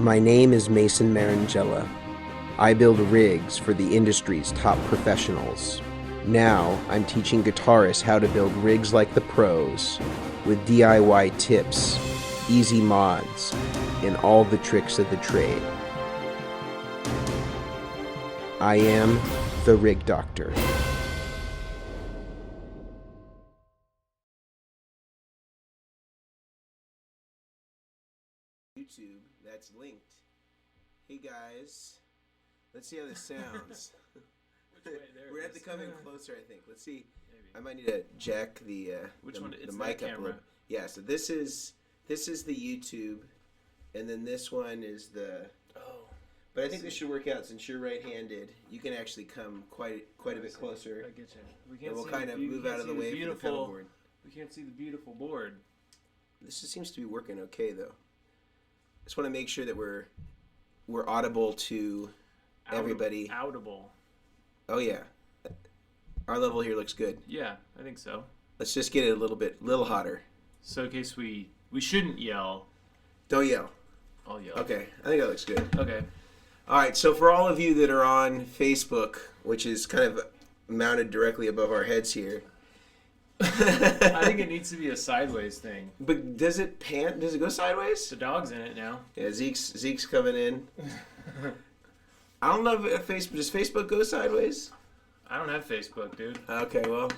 My name is Mason Marangella. I build rigs for the industry's top professionals. Now, I'm teaching guitarists how to build rigs like the pros, with DIY tips, easy mods, and all the tricks of the trade. I am the Rig Doctor. YouTube that's linked. Hey guys, let's see how this sounds. We're gonna have to come in closer, I think. Let's see. Maybe. I might need to jack the mic up a little. Yeah. So this is the YouTube, and then this one is the. Oh. But I think this should work out since you're right-handed. You can actually come quite a bit closer. I get you. We can't we'll kind of move out of the way for the pedal board. We can't see the beautiful board. This just seems to be working okay though. Just want to make sure that we're audible to everybody. Audible. Oh yeah, our level here looks good. Yeah, I think so. Let's just get it a little hotter. So in case we shouldn't yell. Don't yell. I'll yell. Okay, I think that looks good. Okay. All right, so for all of you that are on Facebook, which is kind of mounted directly above our heads here. I think it needs to be a sideways thing. But does it pant? Does it go sideways? The dog's in it now. Yeah, Zeke's coming in. I don't know if Facebook does Facebook go sideways. I don't have Facebook, dude. Okay, well.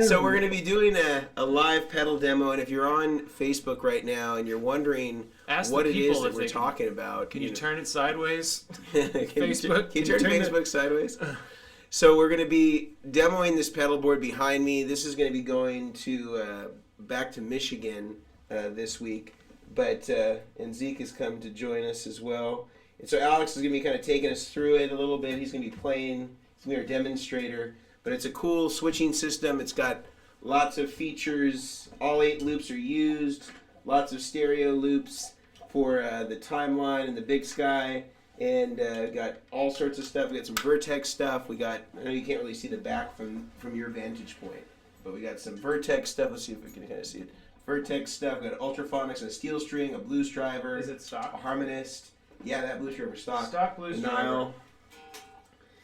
So we're going to be doing a live pedal demo, and if you're on Facebook right now and you're wondering what it is that we're talking about, can you turn it sideways? Facebook. Can you turn Facebook sideways? So we're going to be demoing this pedal board behind me. This is going to be going to back to Michigan this week, but and Zeke has come to join us as well. And so Alex is going to be kind of taking us through it a little bit. He's going to be playing. He's going to be our demonstrator. But it's a cool switching system. It's got lots of features. All 8 loops are used. Lots of stereo loops for the timeline and the big sky. And got all sorts of stuff. We got some Vertex stuff. We got, I know you can't really see the back from your vantage point, but we got some Vertex stuff. Let's see if we can kind of see it. Vertex stuff. We got Ultraphonics, a steel string, a blues driver. Is it stock? A harmonist. Yeah, that blues driver stock. Stock blues driver.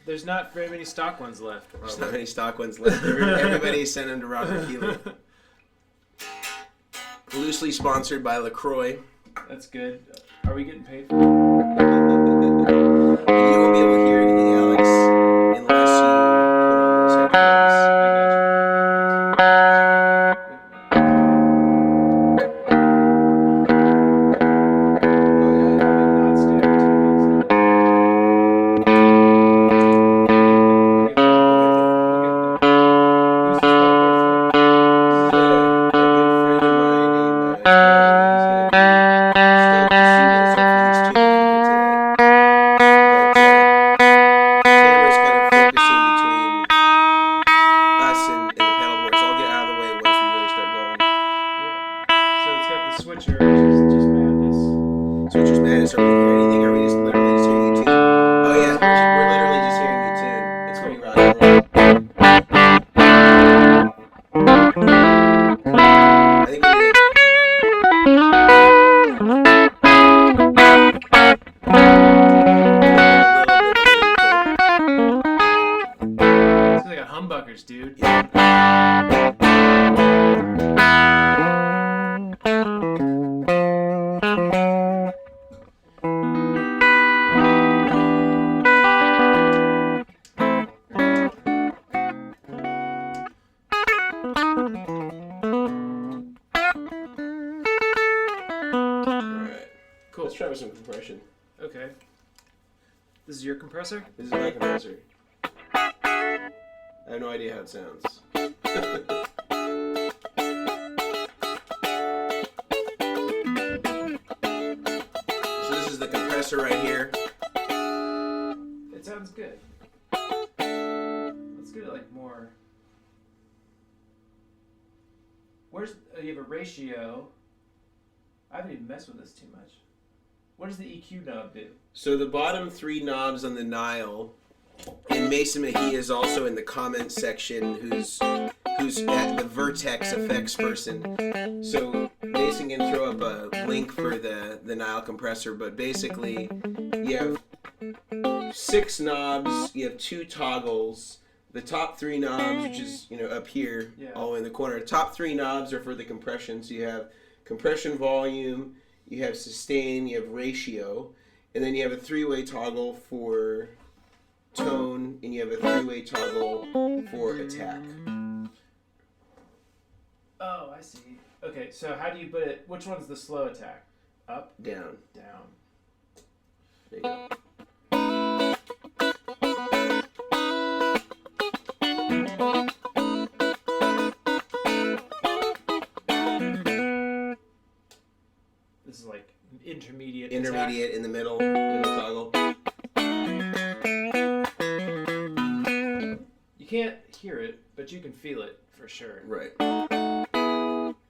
There's not very many stock ones left. Probably. There's not many stock ones left. Everybody sent them to Robert Keeley. Loosely sponsored by LaCroix. That's good. Are we getting paid for it? You won't be able to hear anything, Alex, unless you put on those headphones. Humbuckers, dude. Cool. Let's try with some compression. Okay. This is your compressor? This is my compressor. I have no idea how it sounds. So this is the compressor right here. It sounds good. Let's get it like more. Where's you have a ratio? I haven't even messed with this too much. What does the EQ knob do? So the bottom 3 knobs on the Nile And Mason Mejia is also in the comments section, who's at the Vertex effects person. So Mason can throw up a link for the Nile compressor, but basically you have 6 knobs, you have 2 toggles. The top 3 knobs, which is up here, all the way in the corner. The top 3 knobs are for the compression. So you have compression volume, you have sustain, you have ratio, and then you have a 3-way toggle for tone, and you have a 3-way toggle for attack. Oh, I see. Okay, so how do you put it? Which one's the slow attack? Up? Down. Down. There you go. This is like intermediate. Intermediate attack. in the middle toggle. You can't hear it, but you can feel it for sure. Right.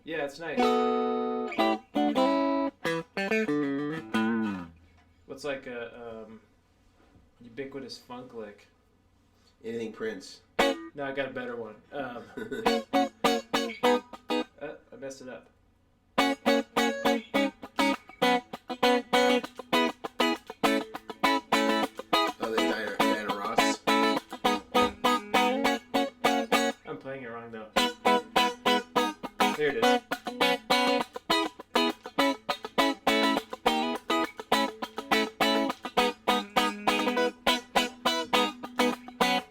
Yeah, it's nice. What's like a ubiquitous funk lick? Anything Prince. No, I got a better one. I messed it up. Oh, the Diana Ross. I'm playing it wrong though. There it is.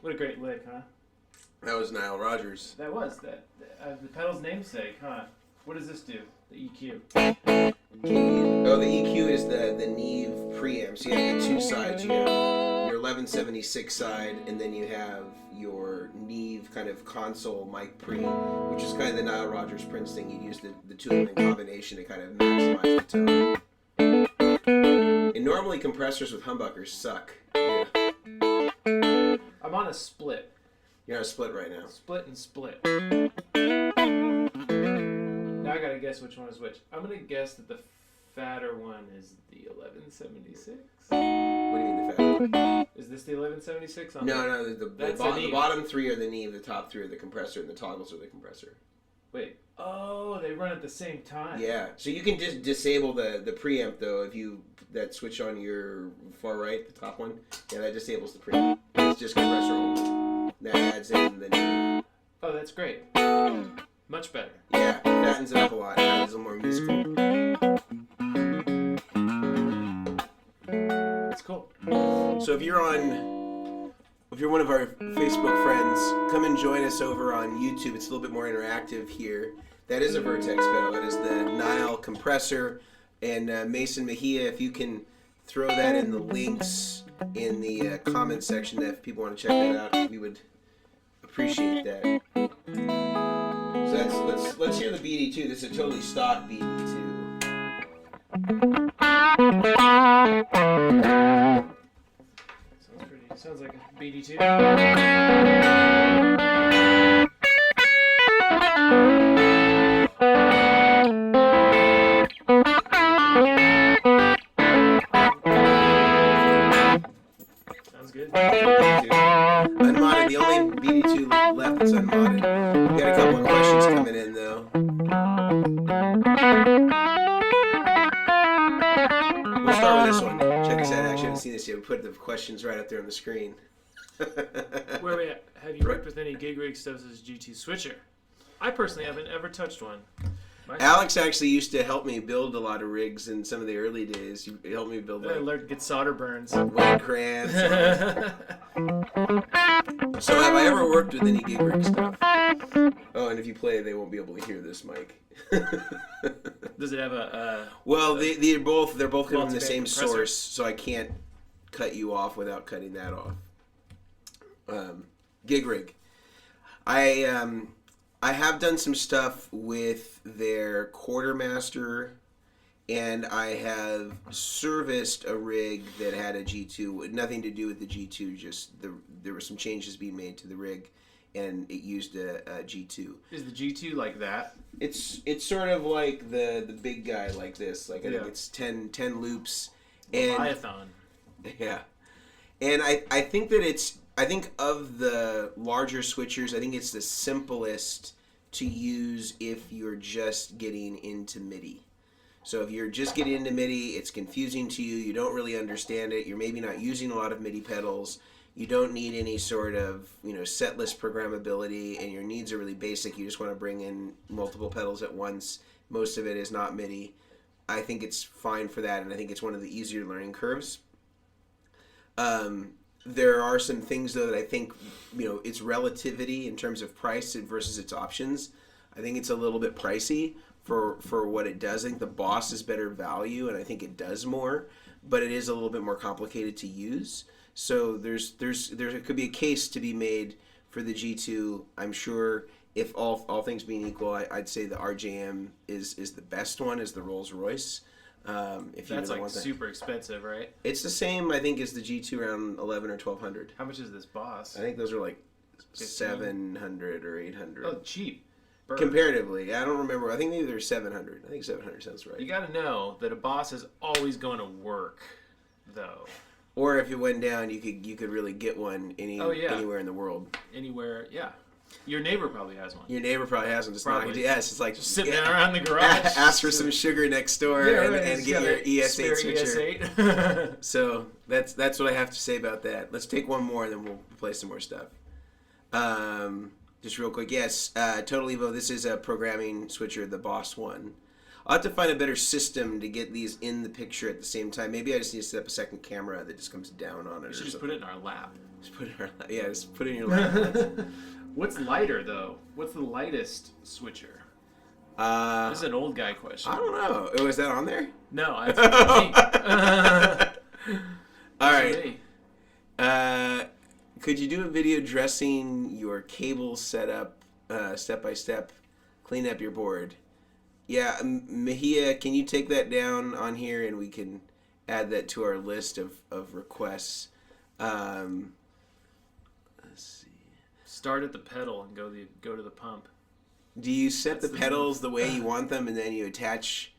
What a great lick, huh? That was Nile Rodgers. That was the pedal's namesake, huh? What does this do? The EQ. Oh, the EQ is the Neve preamp. So you have the 2 sides. You have your 1176 side, and then you have your Neve kind of console mic pre, which is kind of the Nile Rodgers Prince thing. You'd use the 2 of them in combination to kind of maximize the tone. And normally compressors with humbuckers suck. Yeah. I'm on a split. You're on a split right now. Split and split. Now I gotta guess which one is which. I'm gonna guess that the fatter one is the 1176. What do you mean the fatter? Is this the 1176? No, the bottom 3 are the Neve, the top 3 are the compressor, and the toggles are the compressor. Wait. Oh, they run at the same time. Yeah, so you can just disable the preamp though if you that switch on your far right, the top one. Yeah, that disables the preamp. It's just compressor only. That adds in the Neve. Oh, that's great. Much better. Yeah, fattens it up a lot. It's a little more musical. That's cool. So if you're one of our Facebook friends, come and join us over on YouTube. It's a little bit more interactive here. That is a Vertex pedal. That is the Nile compressor. And Mason Mejia, if you can throw that in the links in the comment section, if people want to check that out, we would appreciate that. So let's hear the BD2. This is a totally stock BD2. Sounds like a BD2. Sounds good. Unmodded, the only BD2 left that's unmodded. We got a couple of questions coming in though. We'll start with this one. Check us out. Actually, I haven't seen this yet. We put the questions right up there on the screen. Where we at? Have you worked with any gig rig stuff as G2 switcher? I personally haven't ever touched one. Alex actually used to help me build a lot of rigs in some of the early days. He helped me build I learned to get solder burns. white crayons. So have I ever worked with any gig rig stuff? Oh, and if you play, they won't be able to hear this mic. Does it have a? Well, they're both coming from the same compressor. source, so I can't cut you off without cutting that off. Gig rig. I have done some stuff with their Quartermaster, and I have serviced a rig that had a G2. Nothing to do with the G2, just there were some changes being made to the rig, and it used a G2. Is the G2 like that? It's sort of like the big guy like this. Like I think it's 10 loops. And Leviathan. yeah. And I think that it's I think of the larger switchers, I think it's the simplest to use if you're just getting into MIDI. So if you're just getting into MIDI, it's confusing to you, you don't really understand it, you're maybe not using a lot of MIDI pedals, you don't need any sort of, set list programmability, and your needs are really basic, you just want to bring in multiple pedals at once, most of it is not MIDI. I think it's fine for that, and I think it's one of the easier learning curves. There are some things, though, that I think, its relativity in terms of price versus its options. I think it's a little bit pricey for what it does. I think the Boss is better value, and I think it does more, but it is a little bit more complicated to use. So there could be a case to be made for the G2. I'm sure if all things being equal, I'd say the RJM is the best one, is the Rolls Royce. If you That's really like want that. super expensive, right? It's the same, I think, as the G2, around 11 or 1200. How much is this Boss? I think those are like 15? 700 or 800. Oh, cheap. Bird. Comparatively, I don't remember. I think maybe they're 700. I think 700 sounds right. You got to know that a Boss is always going to work, though. Or if it went down, you could really get one anywhere in the world. Anywhere, yeah. Your neighbor probably has one. Your neighbor probably has one. Just probably. not, yes, it's like just sitting around the garage. Ask for some sugar next door and get your ES-8 switcher. ES-8. So that's what I have to say about that. Let's take one more, and then we'll play some more stuff. Just real quick, yes, Total Evo. This is a programming switcher, the Boss one. I'll have to find a better system to get these in the picture at the same time. Maybe I just need to set up a second camera that just comes down on it. You should just put it in our lap. Just put it in our lap. Yeah, just put it in your lap. What's lighter, though? What's the lightest switcher? This is an old guy question. I don't know. Oh, is that on there? No, that's me. All right. Could you do a video dressing your cable setup step by step, clean up your board? Yeah, Mejia, can you take that down on here, and we can add that to our list of requests. Let's see. Start at the pedal and go to the pump. Do you set the pedals the way you want them, and then you attach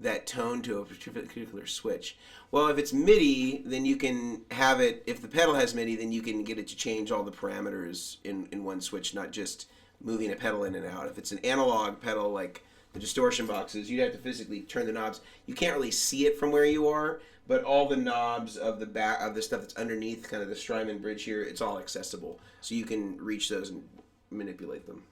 that tone to a particular switch? Well, if it's MIDI, then you can have it. If the pedal has MIDI, then you can get it to change all the parameters in one switch, not just moving a pedal in and out. If it's an analog pedal like the distortion boxes, you'd have to physically turn the knobs. You can't really see it from where you are, but all the knobs of the back of the stuff that's underneath, kind of the Strymon bridge here, it's all accessible, so you can reach those and manipulate them.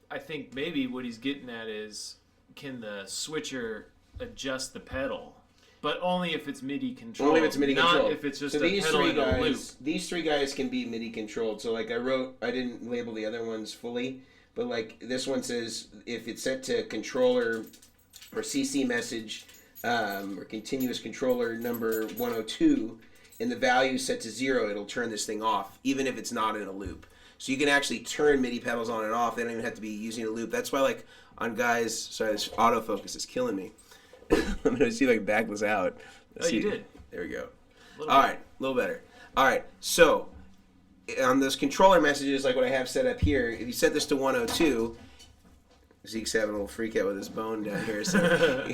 I think maybe what he's getting at is, can the switcher adjust the pedal? But only if it's MIDI controlled. Only if it's MIDI controlled. Not if it's just a pedal in a loop. These three guys can be MIDI controlled. So like I didn't label the other ones fully, but like this one says if it's set to controller or CC message or continuous controller number 102 and the value is set to 0, it'll turn this thing off, even if it's not in a loop. So you can actually turn MIDI pedals on and off. They don't even have to be using a loop. That's why, like, on guys... Sorry, this autofocus is killing me. I'm going to see if I can back this out. You did. There we go. All right, a little better. All right, so on those controller messages, like what I have set up here, if you set this to 102... Zeke's having a little freak out with his bone down here. So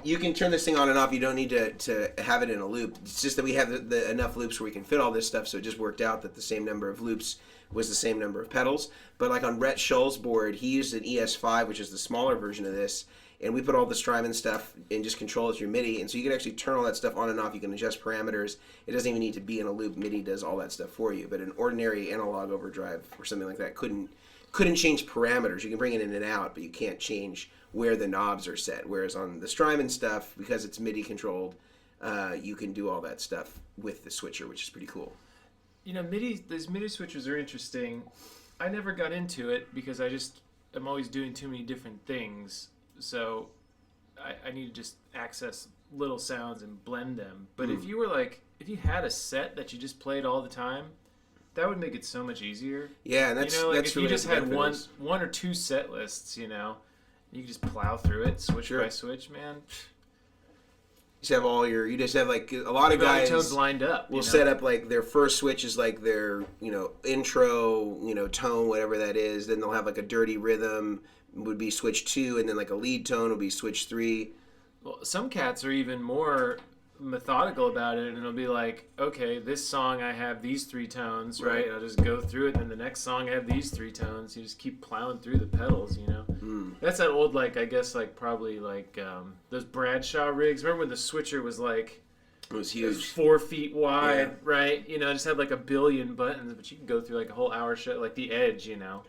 you can turn this thing on and off. You don't need to have it in a loop. It's just that we have enough loops where we can fit all this stuff, so it just worked out that the same number of loops was the same number of pedals. But like on Rhett Shull's board, he used an ES-8, which is the smaller version of this, and we put all the Strymon stuff and just control it through MIDI. And so you can actually turn all that stuff on and off. You can adjust parameters. It doesn't even need to be in a loop. MIDI does all that stuff for you. But an ordinary analog overdrive or something like that couldn't change parameters. You can bring it in and out, but you can't change where the knobs are set. Whereas on the Strymon stuff, because it's MIDI controlled, you can do all that stuff with the switcher, which is pretty cool. You know, these MIDI switchers are interesting. I never got into it because I'm always doing too many different things. So I need to just access little sounds and blend them. But if you had a set that you just played all the time, that would make it so much easier. Yeah, and that's like that's if really you just what the had benefit is. one or two set lists, you can just plow through it, switch Sure. by switch, man. You just have you just have like a lot of All the guys tones lined up. will set up like their first switch is like their intro tone, whatever that is. Then they'll have like a dirty rhythm would be switch 2, and then like a lead tone will be switch 3. Well, some cats are even more methodical about it, and it'll be like, okay, this song I have these 3 tones, right? I'll just go through it, and then the next song I have these 3 tones. You just keep plowing through the pedals, you know. That's that old, like, I guess, like, probably like those Bradshaw rigs. Remember when the switcher was like, it was huge, 4 feet wide, right? You know, it just had like a billion buttons, but you could go through like a whole hour show, like the Edge, you know.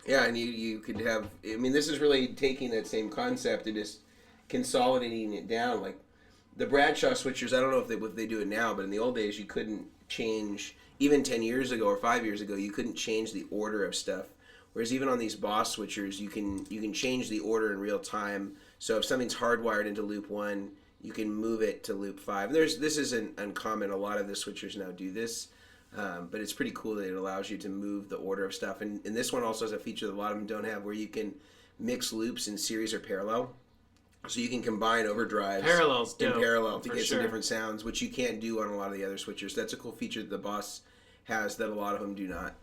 Yeah, and you could have. I mean, this is really taking that same concept and just consolidating it down. Like the Bradshaw switchers, I don't know if they do it now, but in the old days, you couldn't change. Even 10 years ago or 5 years ago, you couldn't change the order of stuff. Whereas even on these Boss switchers, you can change the order in real time. So if something's hardwired into loop 1, you can move it to loop 5. This isn't uncommon. A lot of the switchers now do this. But it's pretty cool that it allows you to move the order of stuff. And this one also has a feature that a lot of them don't have, where you can mix loops in series or parallel. So you can combine overdrives in parallel to get some different sounds, which you can't do on a lot of the other switchers. That's a cool feature that the Boss has that a lot of them do not.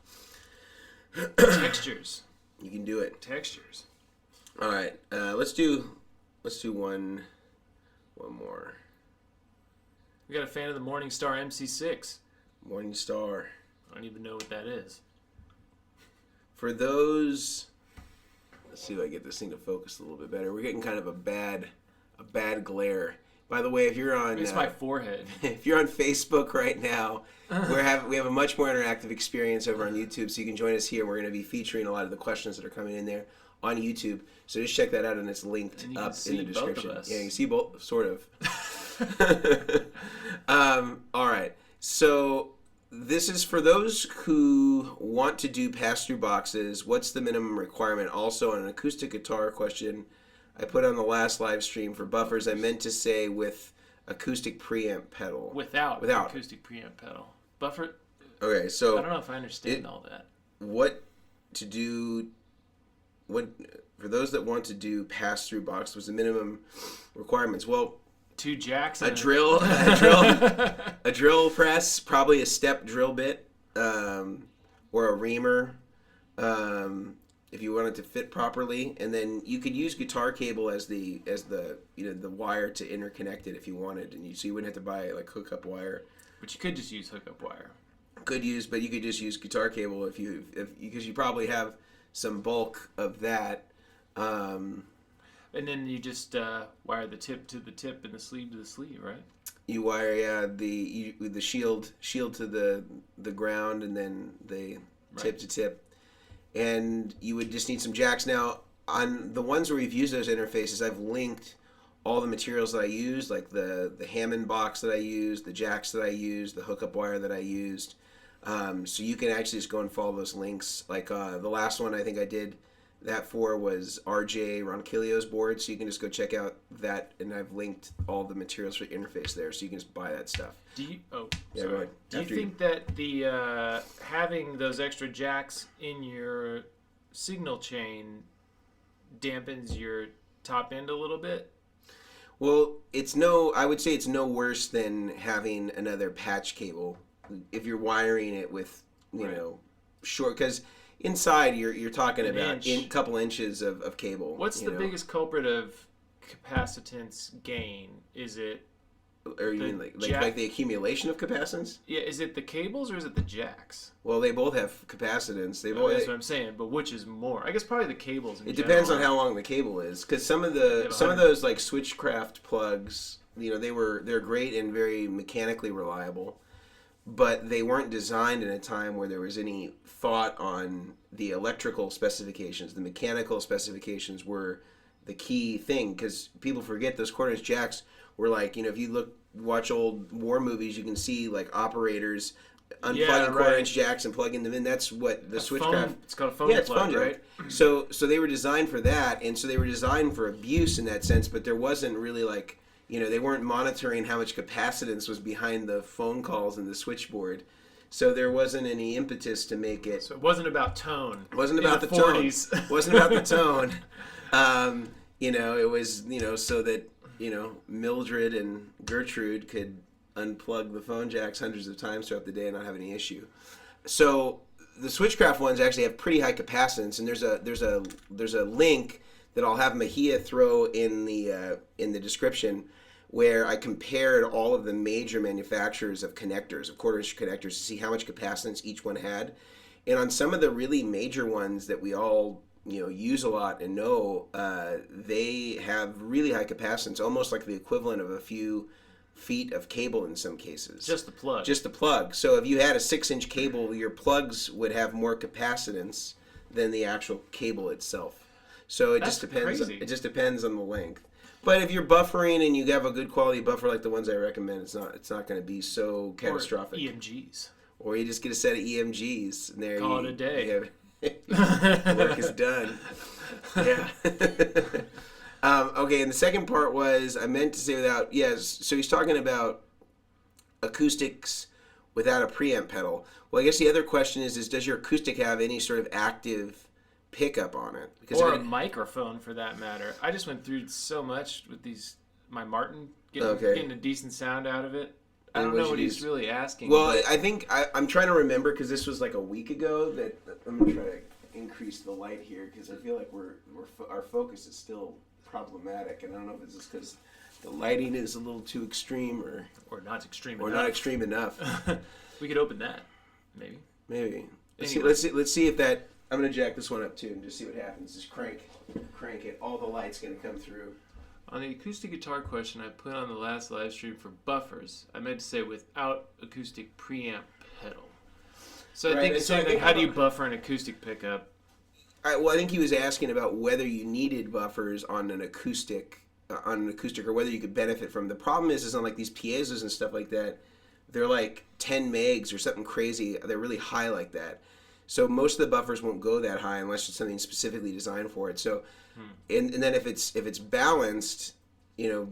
Textures. You can do it. Textures. All right. Let's do one more. We got a fan of the Morningstar MC6. Morningstar. I don't even know what that is. For those, let's see if I get this thing to focus a little bit better. We're getting kind of a bad glare. By the way, if you're on, it's my forehead. If you're on Facebook right now, we have a much more interactive experience over on YouTube. So you can join us here. We're going to be featuring a lot of the questions that are coming in there on YouTube. So just check that out, and it's linked up in the description. Yeah, you can see both, sort of. All right. So this is for those who want to do pass-through boxes. What's the minimum requirement? Also, an acoustic guitar question I put on the last live stream for buffers. I meant to say with acoustic preamp pedal. Without acoustic preamp pedal. Buffer. Okay, so I don't know if I understand all that. What to do? What for those that want to do pass-through box was the minimum requirements? Well, 2 jacks, a drill press, probably a step drill bit, or a reamer, if you want it to fit properly, and then you could use guitar cable as the the wire to interconnect it if you wanted, and so you wouldn't have to buy like hookup wire. But you could just use hookup wire. But you could just use guitar cable because you probably have some bulk of that. And then you just wire the tip to the tip and the sleeve to the sleeve, right? You wire the shield to the ground, and then the tip to tip. And you would just need some jacks. Now, on the ones where we've used those interfaces, I've linked all the materials that I used, like the Hammond box that I used, the jacks that I used, the hookup wire that I used. So you can actually just go and follow those links. Like the last one I think I did that for was RJ Ronquillo's board, so you can just go check out that, and I've linked all the materials for the interface there, so you can just buy that stuff. Do you? Oh, yeah, sorry. Do you think that the having those extra jacks in your signal chain dampens your top end a little bit? Well, I would say it's no worse than having another patch cable if you're wiring it with, you know, short, because inside you're talking about a couple inches of cable. What's the biggest culprit of capacitance gain? Is it or you mean like the accumulation of capacitance? Yeah, is it the cables or is it the jacks? Well, they both have capacitance. That's what I'm saying. But which is more? I guess probably the cables. It depends on how long the cable is, because some of those like Switchcraft plugs, they're great and very mechanically reliable, but they weren't designed in a time where there was any thought on the electrical specifications. The mechanical specifications were the key thing, because people forget those quarter-inch jacks were like, if you watch old war movies, you can see like operators unplugging quarter-inch jacks and plugging them in. That's what the Switchcraft. It's called a phone plug, phone right? So they were designed for that, and so they were designed for abuse in that sense. But there wasn't really like, they weren't monitoring how much capacitance was behind the phone calls and the switchboard. So there wasn't any impetus to make it. So it wasn't about tone. It wasn't about the tone. It wasn't about the tone. It was, so that, Mildred and Gertrude could unplug the phone jacks hundreds of times throughout the day and not have any issue. So the Switchcraft ones actually have pretty high capacitance, and there's a link that I'll have Mahia throw in the description, where I compared all of the major manufacturers of connectors, of quarter-inch connectors, to see how much capacitance each one had. And on some of the really major ones that we all use a lot and know, they have really high capacitance, almost like the equivalent of a few feet of cable in some cases. Just the plug. Just the plug. So if you had a 6-inch cable, your plugs would have more capacitance than the actual cable itself. So it just depends. Crazy. It just depends on the length. But if you're buffering and you have a good quality buffer like the ones I recommend, it's not going to be so catastrophic. Or EMGs. Or you just get a set of EMGs and there Call it a day. Work is done. Yeah. Okay, and the second part was, I meant to say without, yes, so he's talking about acoustics without a preamp pedal. Well, I guess the other question is does your acoustic have any sort of active pickup on it? Because or a microphone, for that matter. I just went through so much with my Martin, getting a decent sound out of it. I don't know what he's really asking. Well, I think I'm trying to remember, because this was like a week ago, that I'm going to try to increase the light here, because I feel like our focus is still problematic, and I don't know if it's just because the lighting is a little too extreme or not extreme or enough. not extreme enough. We could open that, maybe. Let's see if that. I'm gonna jack this one up too and just see what happens. Just crank it. All the light's gonna come through. On the acoustic guitar question I put on the last live stream for buffers, I meant to say without acoustic preamp pedal. So I think the same thing. How do you buffer an acoustic pickup? I think he was asking about whether you needed buffers on an acoustic, or whether you could benefit from. The problem is on like these piezos and stuff like that, they're like 10 megs or something crazy. They're really high like that. So most of the buffers won't go that high unless it's something specifically designed for it. So, and then if it's balanced,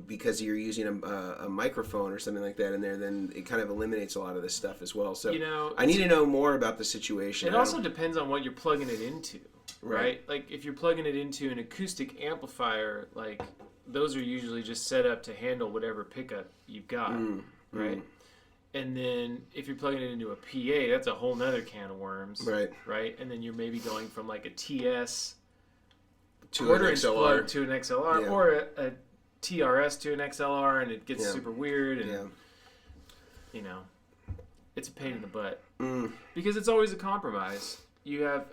because you're using a microphone or something like that in there, then it kind of eliminates a lot of this stuff as well. So I need to know more about the situation. It also depends on what you're plugging it into, right? Like if you're plugging it into an acoustic amplifier, like those are usually just set up to handle whatever pickup you've got, right? And then if you're plugging it into a PA, that's a whole nother can of worms, right? And then you're maybe going from like a TS to an XLR plug to an XLR, or a TRS to an XLR, and it gets super weird, and it's a pain in the butt because it's always a compromise. You have,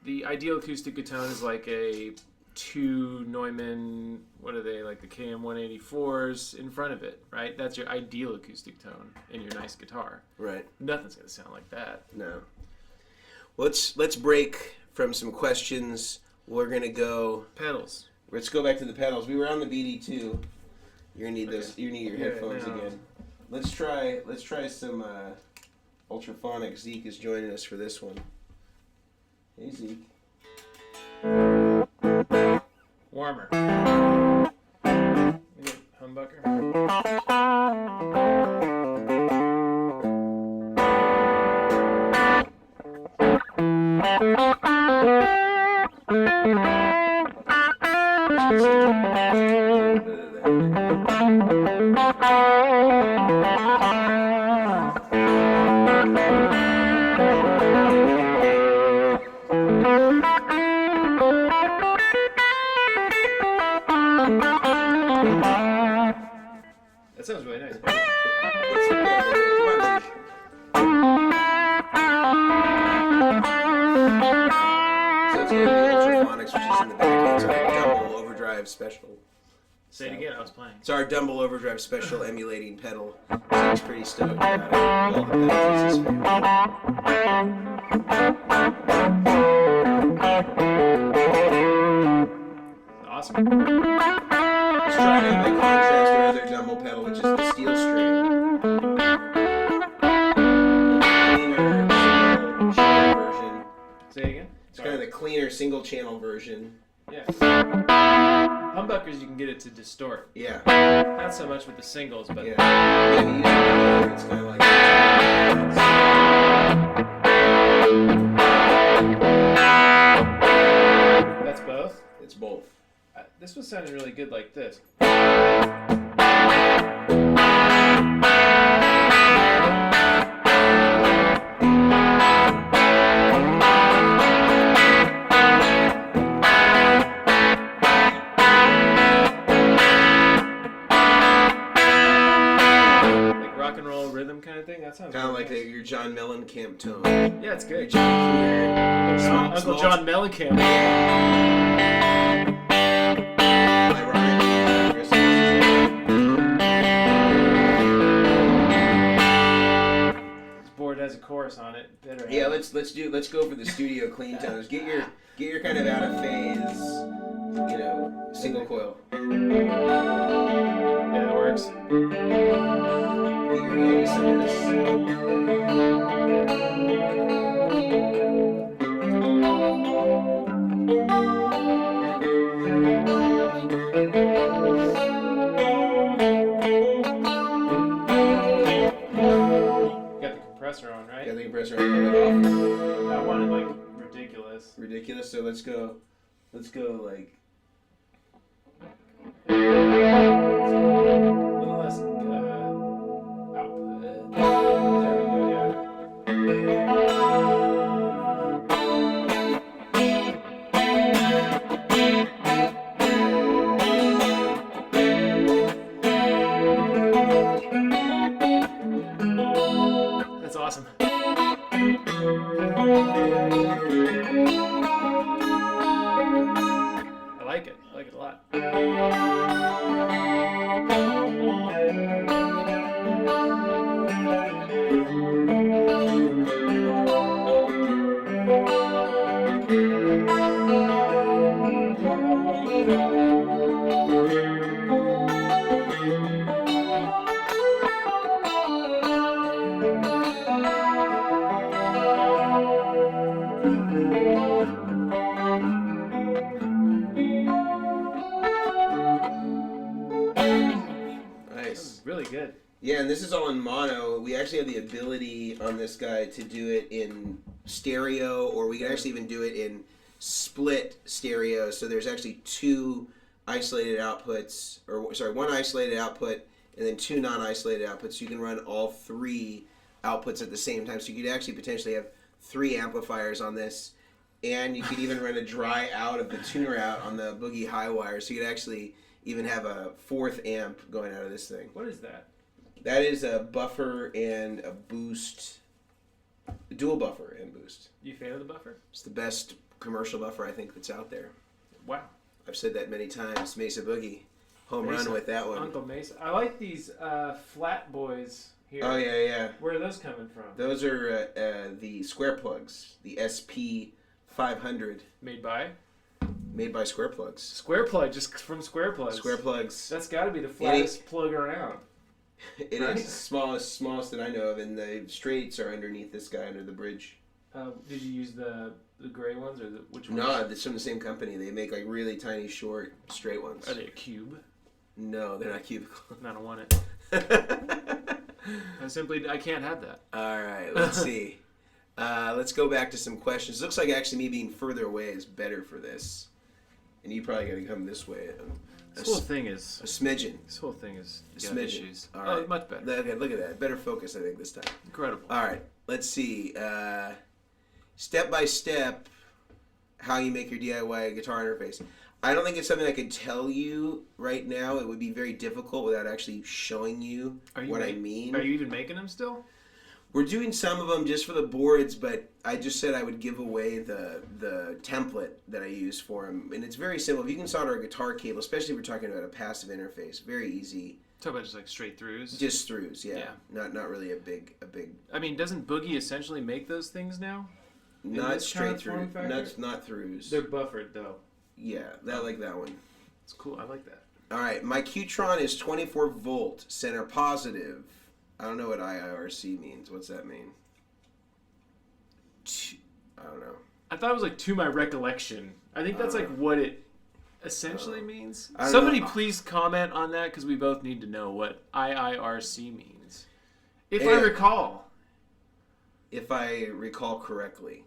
the ideal acoustic guitar is like a 2 Neumann, what are they, like the KM184s in front of it, right? That's your ideal acoustic tone in your nice guitar. Right. Nothing's going to sound like that. No. Let's break from some questions. We're going to go... Pedals. Let's go back to the pedals. We were on the BD2. You're going to need those. You need your headphones again. Let's try some Ultraphonic. Zeke is joining us for this one. Hey, Zeke. Warmer. Humbucker. That sounds really nice. So it's going to be Ultraphonics, which is in the back. It's our Dumble Overdrive Special. Say it again, I was playing. It's our Dumble Overdrive Special emulating pedal. So he's pretty stoked about it. All the pedals is his favorite. Awesome. Let's try it by contrast our other Dumble pedal, which is the steel string. Cleaner single channel version. Say it again? It's kind of the cleaner single channel version. Yeah. Humbuckers, you can get it to distort. Yeah. Not so much with the singles, but Yeah. Yeah, it's kind of like that's both. it's both. This was sounding really good like this. rock and roll rhythm kind of thing. That sounds kind of really like nice. your John Mellencamp tone. Yeah, it's good. Uncle John Mellencamp. This board has a chorus on it. Better. Yeah, let's go for the studio clean tones. Get your kind of out of phase, single coil. Yeah, it works. Get your ES-8. On, right? Got the compressor on that off. I want it like ridiculous. Ridiculous. So let's go like. A little less output. There we go. That's awesome. I like it. I like it a lot. Nice. Really good. Yeah, and this is all in mono. We actually have the ability on this guy to do it in stereo, or we can actually even do it in split stereo. So there's actually two isolated outputs, one isolated output and then two non-isolated outputs. So you can run all three outputs at the same time. So you could actually potentially have three amplifiers on this, and you could even run a dry out of the tuner out on the Boogie high wire. So you could actually even have a fourth amp going out of this thing. What is that? That is a buffer and a boost, a dual buffer and boost. You a fan of the buffer? It's the best commercial buffer I think that's out there. Wow. I've said that many times. Mesa Boogie, home run with that one. Uncle Mesa. I like these flat boys here. Oh yeah, yeah. Where are those coming from? Those are the square plugs, the SP 500. Made by Square Plugs. Square Plug, just from Square Plugs. Square Plugs. That's got to be the flattest plug around. It right? is smallest that I know of, and the straights are underneath this guy under the bridge. Did you use the gray ones or which ones? No, it's from the same company. They make like really tiny, short, straight ones. Are they a cube? No, they're not cubical. I don't want it. I can't have that. All right, let's see. Let's go back to some questions. Looks like actually me being further away is better for this, and you probably got to come this way. This whole thing is a smidgen. This whole thing is A smidgen. issues. All right. Oh, much better. Okay, look at that. Better focus, I think, this time. Incredible. All right, let's see. Step by step, how you make your DIY guitar interface. I don't think it's something I could tell you right now. It would be very difficult without actually showing you what I mean. Are you even making them still? We're doing some of them just for the boards, but I just said I would give away the template that I use for them. And it's very simple. If you can solder a guitar cable, especially if we're talking about a passive interface, very easy. Talk about just like straight throughs? Just throughs, yeah. Not really a big. I mean, doesn't Boogie essentially make those things now? Not straight through. Not throughs. They're buffered though. Yeah, I like that one. It's cool. I like that. All right, my Qtron is 24 volt, center positive. I don't know what IIRC means. What's that mean? I don't know. I thought it was like to my recollection. I think that's like what it essentially means. I don't Somebody know. please comment on that because we both need to know what IIRC means. If Yeah. I recall. If I recall correctly.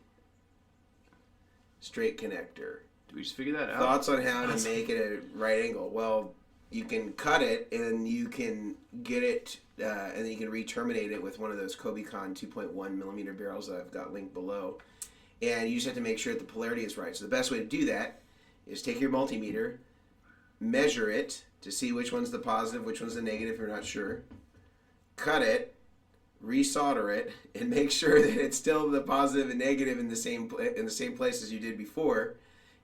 Straight connector. Did we just figure that out? Thoughts on how to make it a right angle? Well, you can cut it and you can get it, and then you can re-terminate it with one of those Kobicon 2.1 millimeter barrels that I've got linked below. And you just have to make sure that the polarity is right. So the best way to do that is take your multimeter, measure it to see which one's the positive, which one's the negative if you're not sure. cut it, resolder it, and make sure that it's still the positive and negative in the same place as you did before.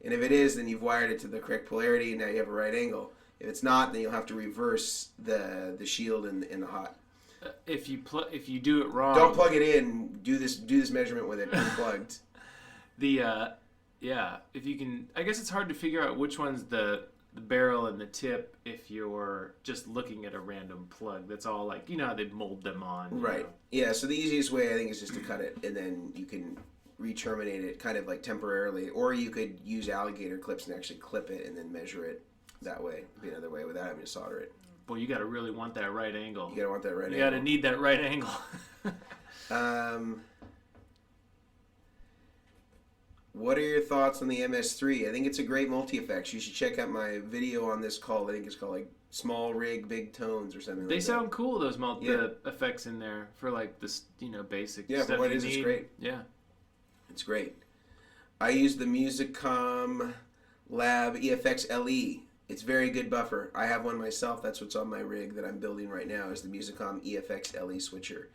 And if it is, then you've wired it to the correct polarity, and now you have a right angle. If it's not, then you'll have to reverse the shield in the hot. If you do it wrong, don't plug it in. Do this measurement with it unplugged. If you can, I guess it's hard to figure out which one's the barrel and the tip if you're just looking at a random plug. That's all, like, you know how they mold them on. Right. Know? Yeah. So the easiest way, I think, is just to cut it, and then you can re-terminate it kind of like temporarily, or you could use alligator clips and actually clip it and then measure it that way. It'd be another way without having to solder it. Boy, you got to really want that right angle. You got to want that right angle. You got to need that right angle. What are your thoughts on the MS3? I think it's a great multi-effects. You should check out my video on this called, I think it's called like Small Rig, Big Tones or something like that. They sound cool, those the effects in there for like this, basic stuff. Yeah, for what it is, it's great. Yeah. It's great. I use the Musicom Lab EFX LE. It's very good buffer. I have one myself. That's what's on my rig that I'm building right now is the Musicom EFX LE switcher.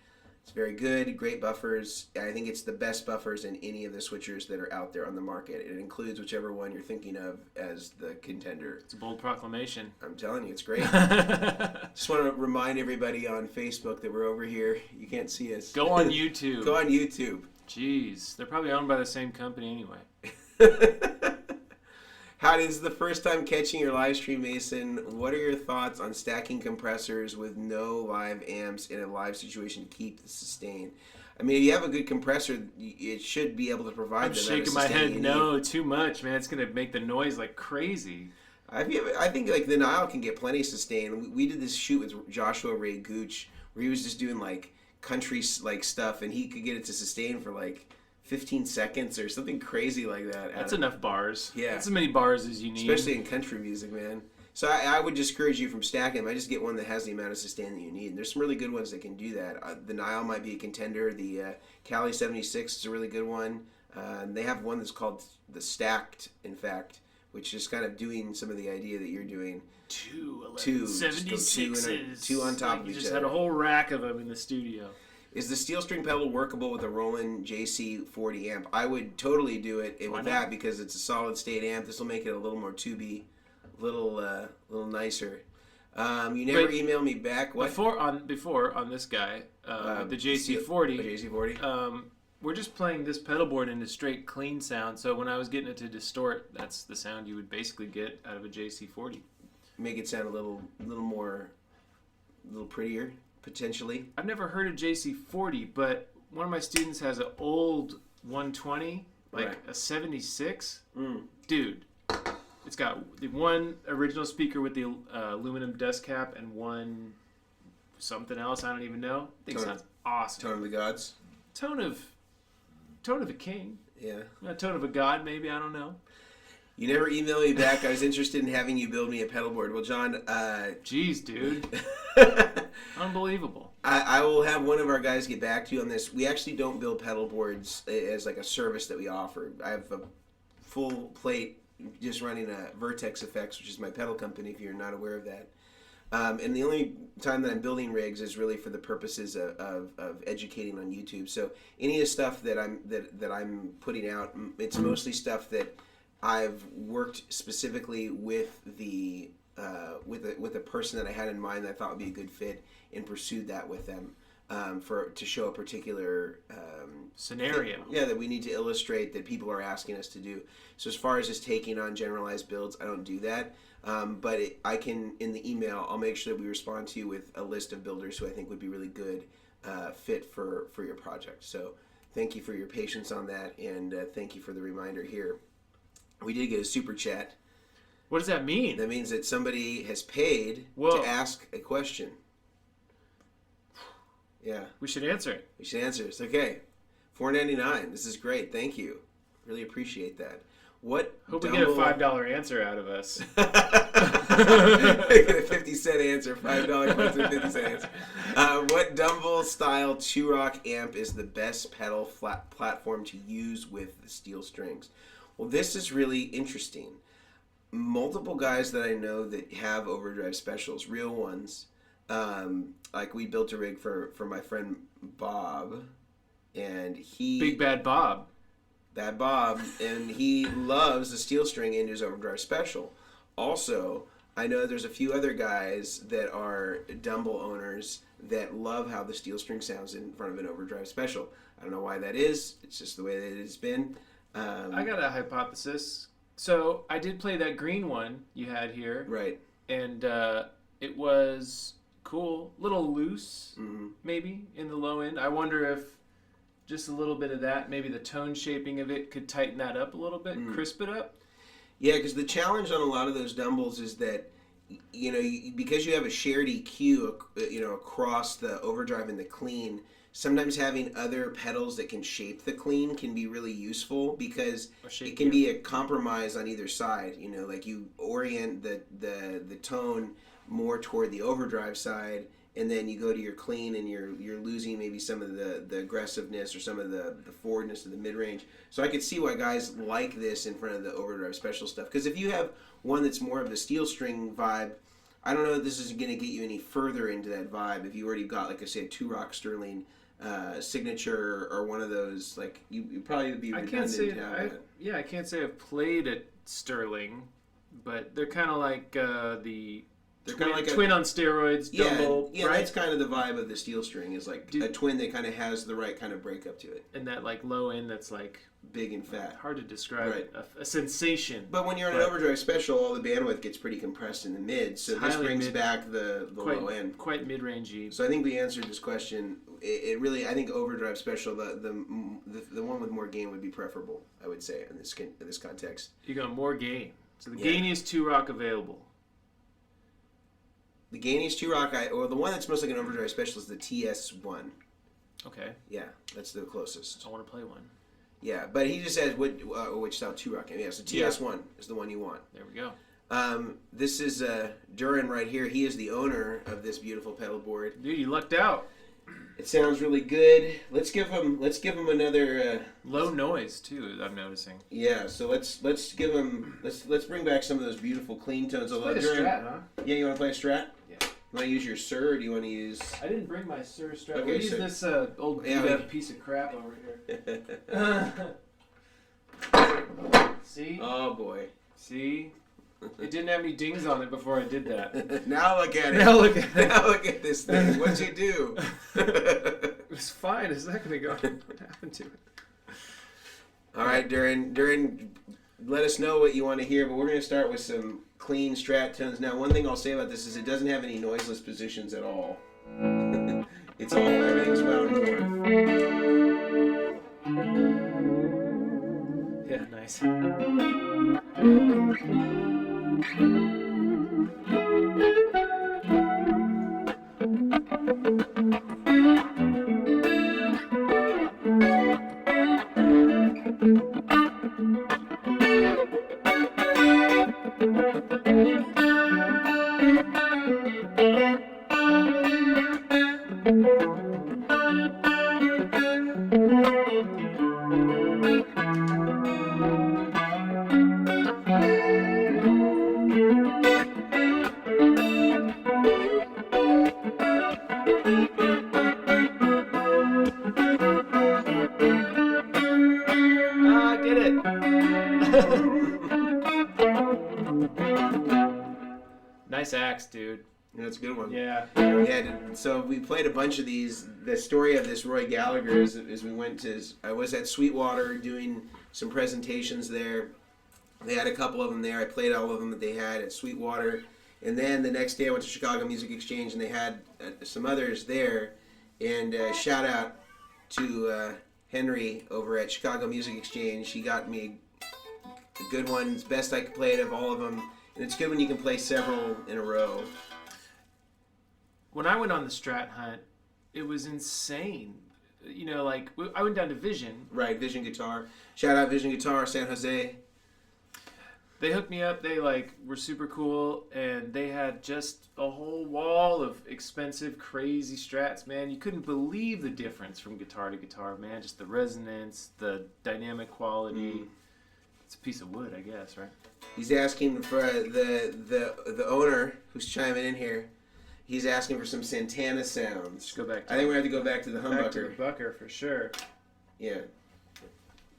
It's very good, great buffers. I think it's the best buffers in any of the switchers that are out there on the market. It includes whichever one you're thinking of as the contender. It's a bold proclamation. I'm telling you, it's great. Just want to remind everybody on Facebook that we're over here. You can't see us. Go on YouTube. Go on YouTube. Jeez, they're probably owned by the same company anyway. How is the first time catching your live stream, Mason? What are your thoughts on stacking compressors with no live amps in a live situation to keep the sustain? I mean, if you have a good compressor, it should be able to provide. I'm shaking my head. No, too much, man. It's gonna make the noise like crazy. I think like the Nile can get plenty of sustain. We did this shoot with Joshua Ray Gooch where he was just doing like country like stuff, and he could get it to sustain for like 15 seconds or something crazy like that. That's enough bars. Yeah. That's as many bars as you need. Especially in country music, man. So I would discourage you from stacking them. I just get one that has the amount of sustain that you need. And there's some really good ones that can do that. The Nile might be a contender. The Cali 76 is a really good one. They have one that's called the Stacked, in fact, which is kind of doing some of the idea that you're doing. Two 76s. Two on top of each other. You just had a whole rack of them in the studio. Is the steel string pedal workable with a Roland JC40 amp? I would totally do it with that because it's a solid state amp. This will make it a little more tubey, a little nicer. You never emailed me back. What? Before on this guy, the JC40. The JC40. We're just playing this pedal board into straight clean sound. So when I was getting it to distort, that's the sound you would basically get out of a JC40. Make it sound a little prettier. Potentially. I've never heard of JC40, but one of my students has an old 120, like a 76. Dude, it's got the one original speaker with the aluminum dust cap and one something else. I don't even know. I think it sounds awesome. Tone of the gods. Tone of a king. Yeah. Tone of a god, maybe. I don't know. You never emailed me back. I was interested in having you build me a pedal board. Well, John... Jeez, dude. Unbelievable. I will have one of our guys get back to you on this. We actually don't build pedal boards as like a service that we offer. I have a full plate just running a Vertex Effects, which is my pedal company, if you're not aware of that. And the only time that I'm building rigs is really for the purposes of educating on YouTube. So any of the stuff that I'm putting out, it's mostly stuff that I've worked specifically with the with a person that I had in mind that I thought would be a good fit and pursued that with them to show a particular scenario. That we need to illustrate that people are asking us to do. So as far as just taking on generalized builds, I don't do that. But I can, in the email, I'll make sure that we respond to you with a list of builders who I think would be really good fit for your project. So thank you for your patience on that, and thank you for the reminder here. We did get a super chat. What does that mean? That means that somebody has paid to ask a question. Yeah. We should answer it. We should answer it. Okay. $4.99. This is great. Thank you. Really appreciate that. Hope we get a $5 answer out of us. Get a 50-cent answer. $5 question, 50-cent answer. What Dumble style two-rock amp is the best pedal platform to use with the steel strings? Well, this is really interesting. Multiple guys that I know that have overdrive specials, real ones, Like we built a rig for my friend Bob, and he Big Bad Bob. Bad Bob, and he loves the steel string into his overdrive special. Also, I know there's a few other guys that are Dumble owners that love how the steel string sounds in front of an overdrive special. I don't know why that is. It's just the way that it's been. I got a hypothesis. So I did play that green one you had here. Right. And it was cool. A little loose, maybe, in the low end. I wonder if just a little bit of that, maybe the tone shaping of it could tighten that up a little bit, crisp it up. Yeah, because the challenge on a lot of those Dumbles is that, because you have a shared EQ, across the overdrive and the clean, sometimes having other pedals that can shape the clean can be really useful because it can be a compromise on either side. Like you orient the tone more toward the overdrive side, and then you go to your clean and you're losing maybe some of the aggressiveness or some of the forwardness of the mid-range. So I could see why guys like this in front of the overdrive special stuff. Because if you have one that's more of the steel string vibe, I don't know if this is going to get you any further into that vibe. If you already got, like I said, 2-Rock Sterling signature or one of those, like you probably would be redundant to have that. Yeah, I can't say I've played at Sterling, but they're kind of like They're kind of like twin on steroids, Dumble. Yeah, right? That's kind of the vibe of the steel string, is like a twin that kind of has the right kind of breakup to it. And that like low end that's like big and fat. Hard to describe. Right. A sensation. But when you're in an overdrive special, all the bandwidth gets pretty compressed in the mid, so this brings back the low end. Quite mid-rangey. So I think we answered this question. It really, I think overdrive special, the one with more gain would be preferable, I would say, in this context. You got more gain. So the gainiest 2-Rock available. The gainiest 2-Rock, the one that's most like an overdrive special is the TS1. Okay. Yeah, that's the closest. I want to play one. Yeah, but he just says which style 2-Rock. Yeah, so TS1 is the one you want. There we go. This is Duran right here. He is the owner of this beautiful pedal board. Dude, you lucked out. It sounds really good. Let's give him another low noise too. I'm noticing. Yeah, so let's give him let's bring back some of those beautiful clean tones. Let's play a Strat, huh? Yeah, you want to play a Strat? Yeah. You want to use your Sir, or do you want to use? I didn't bring my Sir Strat. Okay, we'll use this old piece of crap over here. See? Oh boy. See? It didn't have any dings on it before I did that. Now look at it. Now look at it. Now look at this thing. What'd you do? It was fine a second ago. What happened to it? All right, Duran, let us know what you want to hear, but we're going to start with some clean Strat tones. Now, one thing I'll say about this is it doesn't have any noiseless positions at all. It's all, everything's wound north. Yeah, nice. Nice axe, dude. That's a good one. Yeah. Yeah. So we played a bunch of these. The story of this Roy Gallagher is we went to. I was at Sweetwater doing some presentations there. They had a couple of them there. I played all of them that they had at Sweetwater, and then the next day I went to Chicago Music Exchange and they had some others there. And shout out to Henry over at Chicago Music Exchange. He got me good ones, best I could play it of all of them. And it's good when you can play several in a row. When I went on the Strat hunt, it was insane. You know, like, I went down to Vision. Right, Vision Guitar. Shout out Vision Guitar, San Jose. They hooked me up. They, like, were super cool. And they had just a whole wall of expensive, crazy Strats, man. You couldn't believe the difference from guitar to guitar, man. Just the resonance, the dynamic quality. It's a piece of wood, I guess, right? He's asking for the owner who's chiming in here. He's asking for some Santana sounds. Let's go back. I think we have to go back to the humbucker. Back to the bucker for sure. Yeah.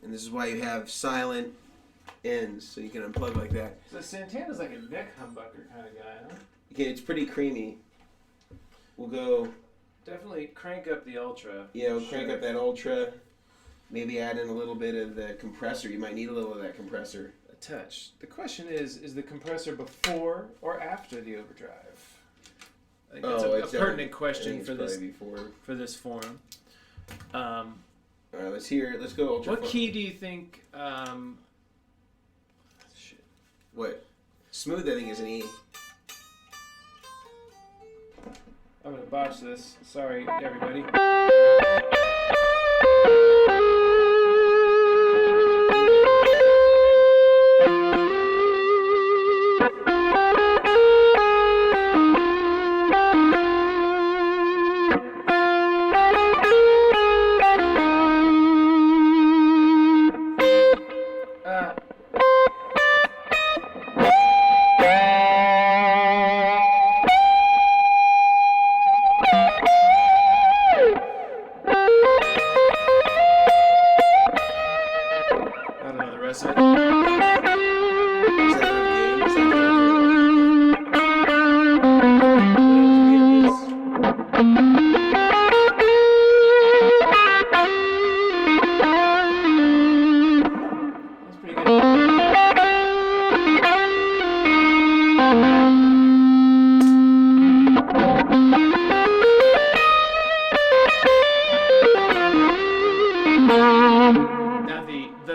And this is why you have silent ends, so you can unplug like that. So Santana's like a neck humbucker kind of guy, huh? Okay, it's pretty creamy. We'll go... Definitely crank up the Ultra. Yeah, we'll crank up that Ultra. Maybe add in a little bit of the compressor. You might need a little of that compressor. A touch. The question is the compressor before or after the overdrive? I think that's a pertinent question for this forum. All right, let's hear it. Let's go Ultra. What key do you think? Shit. What? Smooth, I think, is an E. I'm gonna botch this. Sorry, everybody.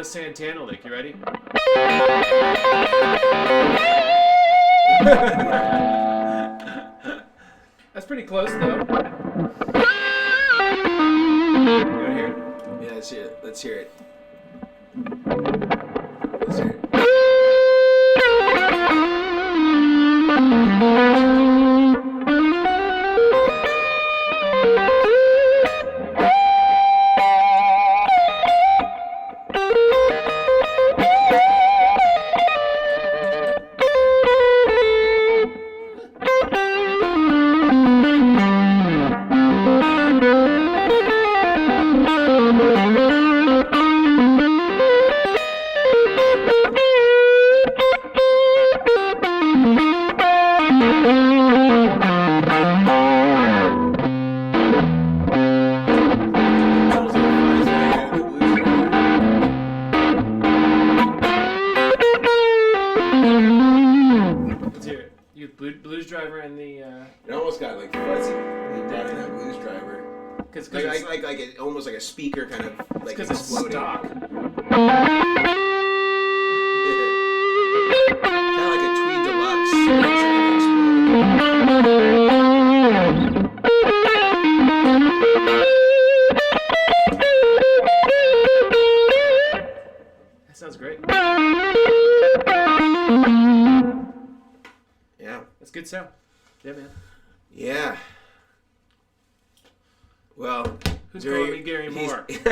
Santana lick, you ready? That's pretty close, though. You wanna hear it? Yeah, let's hear it. Let's hear it. Let's hear it. Blues driver and the. It almost got like fuzzy when you brought in that blues driver. Because like almost like a speaker kind of like because it's stock. Kind of like a Tweed Deluxe. That sounds great. Yeah. That's good sound. Yeah, man. Yeah. Well, who's calling me Gary Moore? It's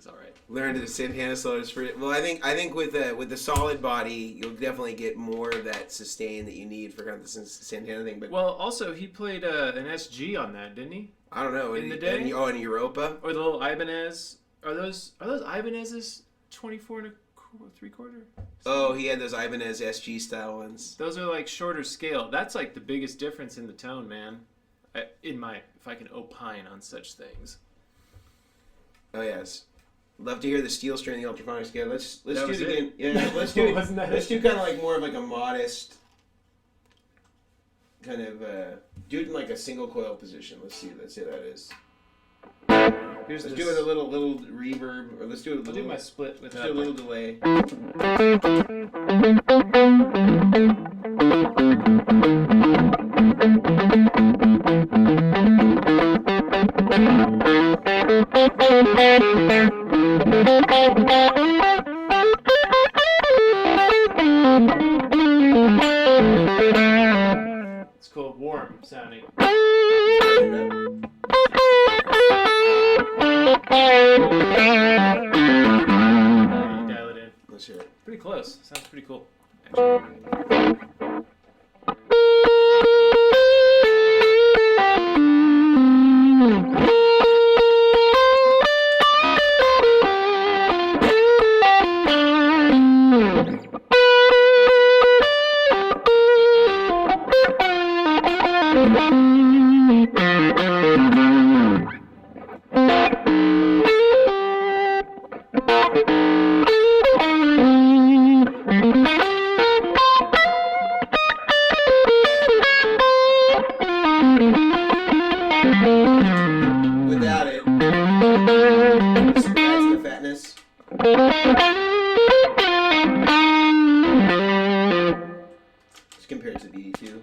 all right. Learn to Santana solos for it. Well, I think with the solid body, you'll definitely get more of that sustain that you need for kind of the Santana thing. But well, also he played an SG on that, didn't he? I don't know. In the day? In Europa, or the little Ibanez? Are those Ibanez's 24 and a 3/4? Oh, he had those Ibanez SG style ones. Those are like shorter scale. That's like the biggest difference in the tone, man. If I can opine on such things. Oh yes, love to hear the steel string in the ultraphonic scale. Let's do it again. Yeah, let's do it. Let's do kind of like more of like a modest kind of do it in like a single coil position. Let's see how that is. Let's do it with a little reverb, or let's do it with a little. I'll do my split with let's do a little delay. It's cool, warm sounding. Dial it in. Let's hear it. Pretty close. Sounds pretty cool. Actually. Without it, this adds the fatness. Just compared to the BD2.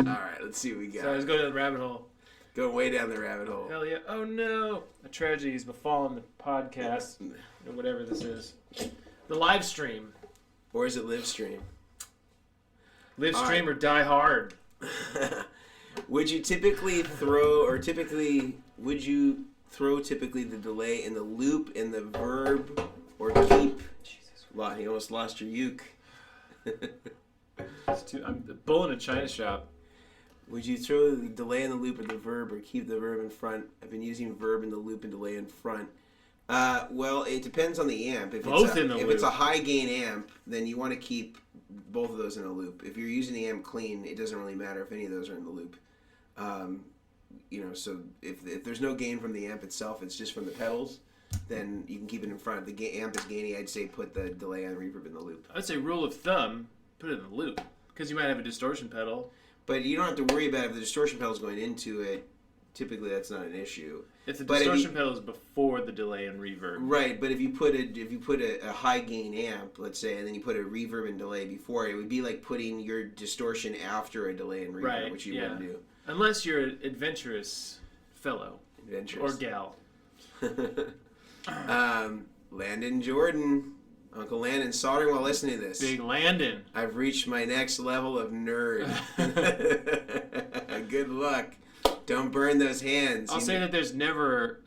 Alright, let's see what we got. So I was going down the rabbit hole. Going way down the rabbit hole. Hell yeah. Oh no. A tragedy has befallen the podcast, or whatever this is. The live stream. Or is it live stream? Live stream or die hard. Would you typically throw, or typically, would you throw typically the delay in the loop, in the verb, or keep? Wow, you almost lost your uke. I'm the bull in a china shop. Would you throw the delay in the loop or the verb, or keep the verb in front? I've been using verb in the loop and delay in front. Well, it depends on the amp. If it's a high gain amp, then you want to keep both of those in a loop. If you're using the amp clean, it doesn't really matter if any of those are in the loop. So if there's no gain from the amp itself, it's just from the pedals, then you can keep it in front. If the amp is gainy, I'd say put the delay and reverb in the loop. I'd say rule of thumb, put it in the loop. Because you might have a distortion pedal. But you don't have to worry about if the distortion pedal is going into it. Typically, that's not an issue. If the distortion pedal is before the delay and reverb. Right, but if you put a high gain amp, let's say, and then you put a reverb and delay before it, would be like putting your distortion after a delay and reverb, right, which you wouldn't do. Unless you're an adventurous fellow. Adventurous. Or gal. Landon Jordan. Uncle Landon soldering while listening to this. Big Landon. I've reached my next level of nerd. Good luck. Don't burn those hands. I'll say that there's never...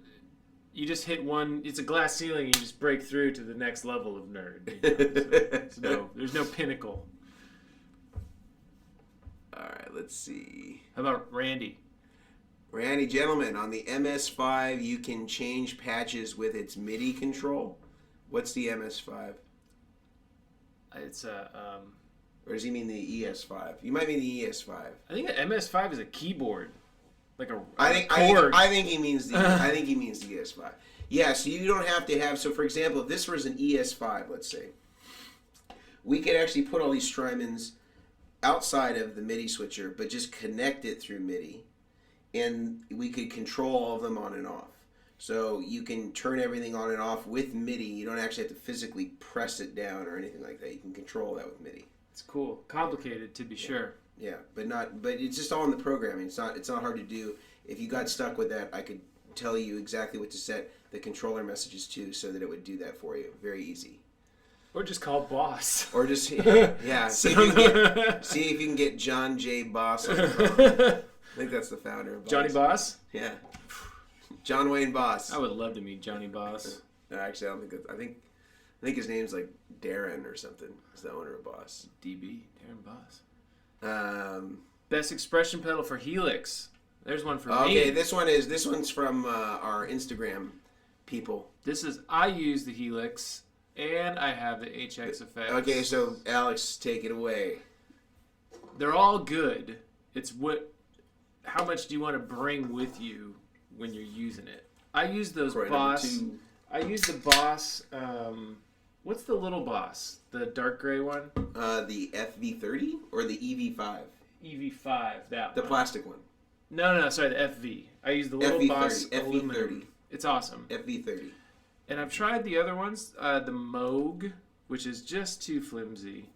You just hit one... It's a glass ceiling and you just break through to the next level of nerd. So there's no pinnacle. Alright, let's see. How about Randy? Randy, gentlemen, on the MS5 you can change patches with its MIDI control. What's the MS5? It's or does he mean the ES5? You might mean the ES5. I think the MS5 is a keyboard. Like a I think he means the ES5. Yeah, so you don't have to have. So for example, if this was an ES5, let's say, we could actually put all these Strymons outside of the MIDI switcher, but just connect it through MIDI, and we could control all of them on and off. So you can turn everything on and off with MIDI. You don't actually have to physically press it down or anything like that. You can control that with MIDI. It's cool. Complicated, to be sure. Yeah, but it's just all in the programming. It's not hard to do. If you got stuck with that, I could tell you exactly what to set the controller messages to so that it would do that for you. Very easy. Or just call Boss. Or just yeah, see if you can get John J. Boss on the phone. I think that's the founder of Boss. Johnny Boss? Yeah. John Wayne Boss. I would love to meet Johnny Boss. No, actually, I don't think that's... I think his name's like Darren or something. He's the owner of Boss. DB, Darren Boss. Best expression pedal for Helix. There's one for me. Okay, this one's from our Instagram people. I use the Helix and I have the HX effects. Okay, so Alex, take it away. They're all good. It's how much do you want to bring with you when you're using it? I use those Boss. I use the Boss. What's the little Boss? The dark gray one? The FV30 or the EV5? EV5, that the one. Plastic one. No, sorry, the FV. I use the little FV30, Boss FV30. aluminum. It's awesome. FV30. And I've tried the other ones, the Moog, which is just too flimsy,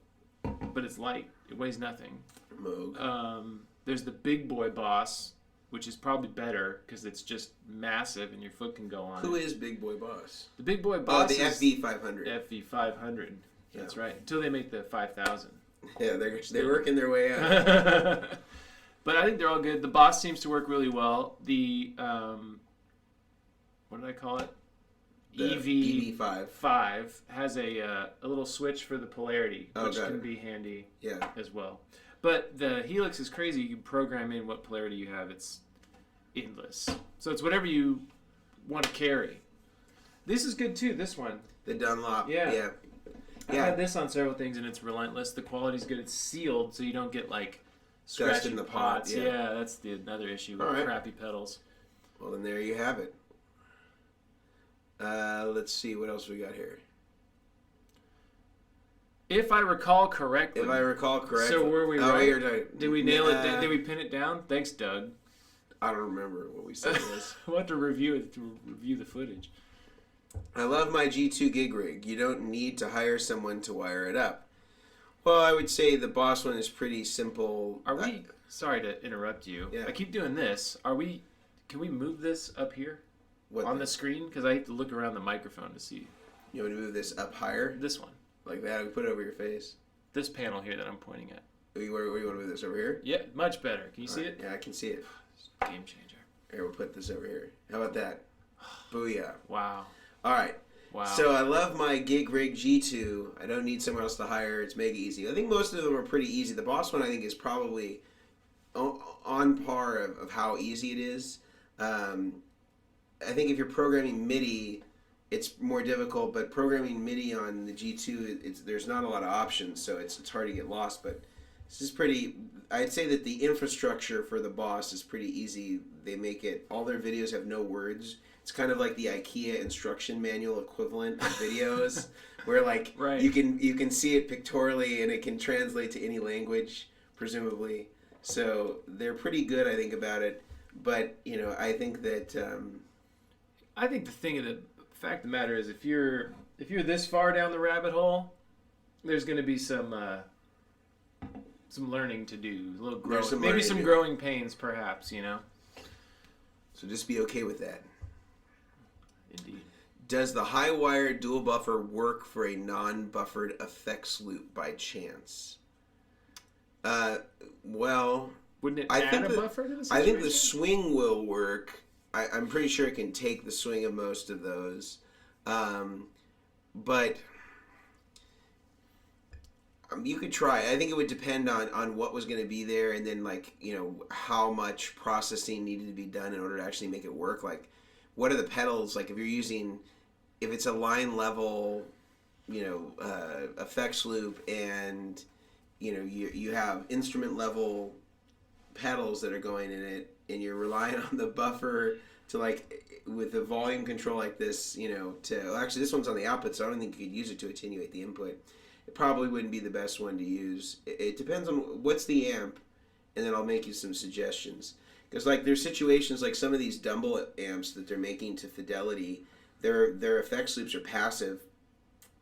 but it's light. It weighs nothing. Moog. There's the Big Boy Boss, which is probably better because it's just massive and your foot can go on. Who is Big Boy Boss? The Big Boy Boss the FV500. FV500. That's right. Until they make the 5000. Yeah, they're working their way out. But I think they're all good. The Boss seems to work really well. The what did I call it? The EV5 has a little switch for the polarity, which can be handy as well. But the Helix is crazy. You can program in what polarity you have. It's endless. So it's whatever you want to carry. This is good too, this one. The Dunlop. Yeah. I've had this on several things, and it's relentless. The quality's good. It's sealed, so you don't get like scratchy in the pots. pot. Yeah, that's another issue with crappy pedals. Well, then there you have it. Let's see what else we got here. If I recall correctly. So were we right? Did we nail it? Did we pin it down? Thanks, Doug. I don't remember what we said was. We'll have to review the footage. I love my G2 gig rig. You don't need to hire someone to wire it up. Well, I would say the Boss one is pretty simple. Are we? Sorry to interrupt you. Yeah. I keep doing this. Can we move this up here on the screen? Because I have to look around the microphone to see. You want to move this up higher? This one. Like that? We put it over your face. This panel here that I'm pointing at. Where you want to move this over here? Yeah, much better. Can you see it? Yeah, I can see it. Game changer. Here, we'll put this over here. How about that? Booyah. Wow. All right. Wow. So I love my gig rig G2. I don't need somewhere else to hire. It's mega easy. I think most of them are pretty easy. The Boss one I think is probably on par of how easy it is. I think if you're programming MIDI, it's more difficult. But programming MIDI on the G2, there's not a lot of options, so it's hard to get lost. But this is pretty. I'd say that the infrastructure for the Boss is pretty easy. They make it. All their videos have no words. It's kind of like the IKEA instruction manual equivalent of videos, where like you can see it pictorially and it can translate to any language, presumably. So they're pretty good, I think, about it. But I think that I think the fact of the matter is, if you're this far down the rabbit hole, there's going to be some learning to do, a little growing, maybe some growing pains, perhaps. So just be okay with that. Indeed. Does the high wire dual buffer work for a non-buffered effects loop by chance? Well, wouldn't it add a buffer to the situation? I think the swing will work. I'm pretty sure it can take the swing of most of those, but you could try. I think it would depend on what was going to be there, and then how much processing needed to be done in order to actually make it work. Like, what are the pedals? Like, if it's a line level, effects loop, and you have instrument level pedals that are going in it, and you're relying on the buffer to with the volume control like this, actually this one's on the output, so I don't think you could use it to attenuate the input. It probably wouldn't be the best one to use. It depends on what's the amp, and then I'll make you some suggestions. Because there's situations like some of these Dumble amps that they're making to Fidelity, their effects loops are passive.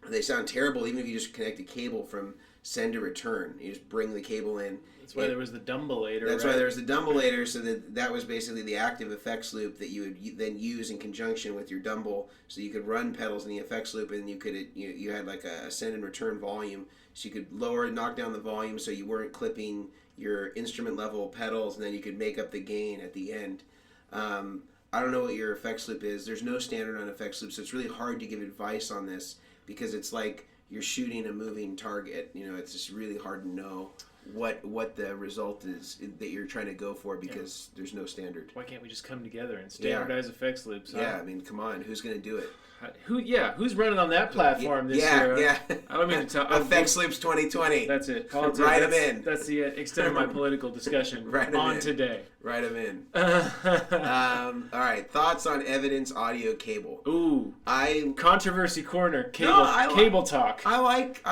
They sound terrible even if you just connect a cable from send to return. You just bring the cable in. That's why there was the Dumbleator. That's why there was the Dumbleator, so that was basically the active effects loop that you would then use in conjunction with your Dumble, so you could run pedals in the effects loop, and you had like a send and return volume, so you could knock down the volume, so you weren't clipping your instrument level pedals, and then you could make up the gain at the end. I don't know what your effects loop is. There's no standard on effects loop, so it's really hard to give advice on this because it's like you're shooting a moving target. It's just really hard to know what the result is that you're trying to go for because there's no standard. Why can't we just come together and standardize effects loops? Huh? Yeah, I mean, come on, who's going to do it? Who's running on that platform this year? Yeah. I don't mean to tell. Effects Loops 2020. That's it. Write them in. That's the extent of my political discussion on today. Write them in. All right. Thoughts on Evidence audio cable? Ooh. Controversy corner. Cable talk. I like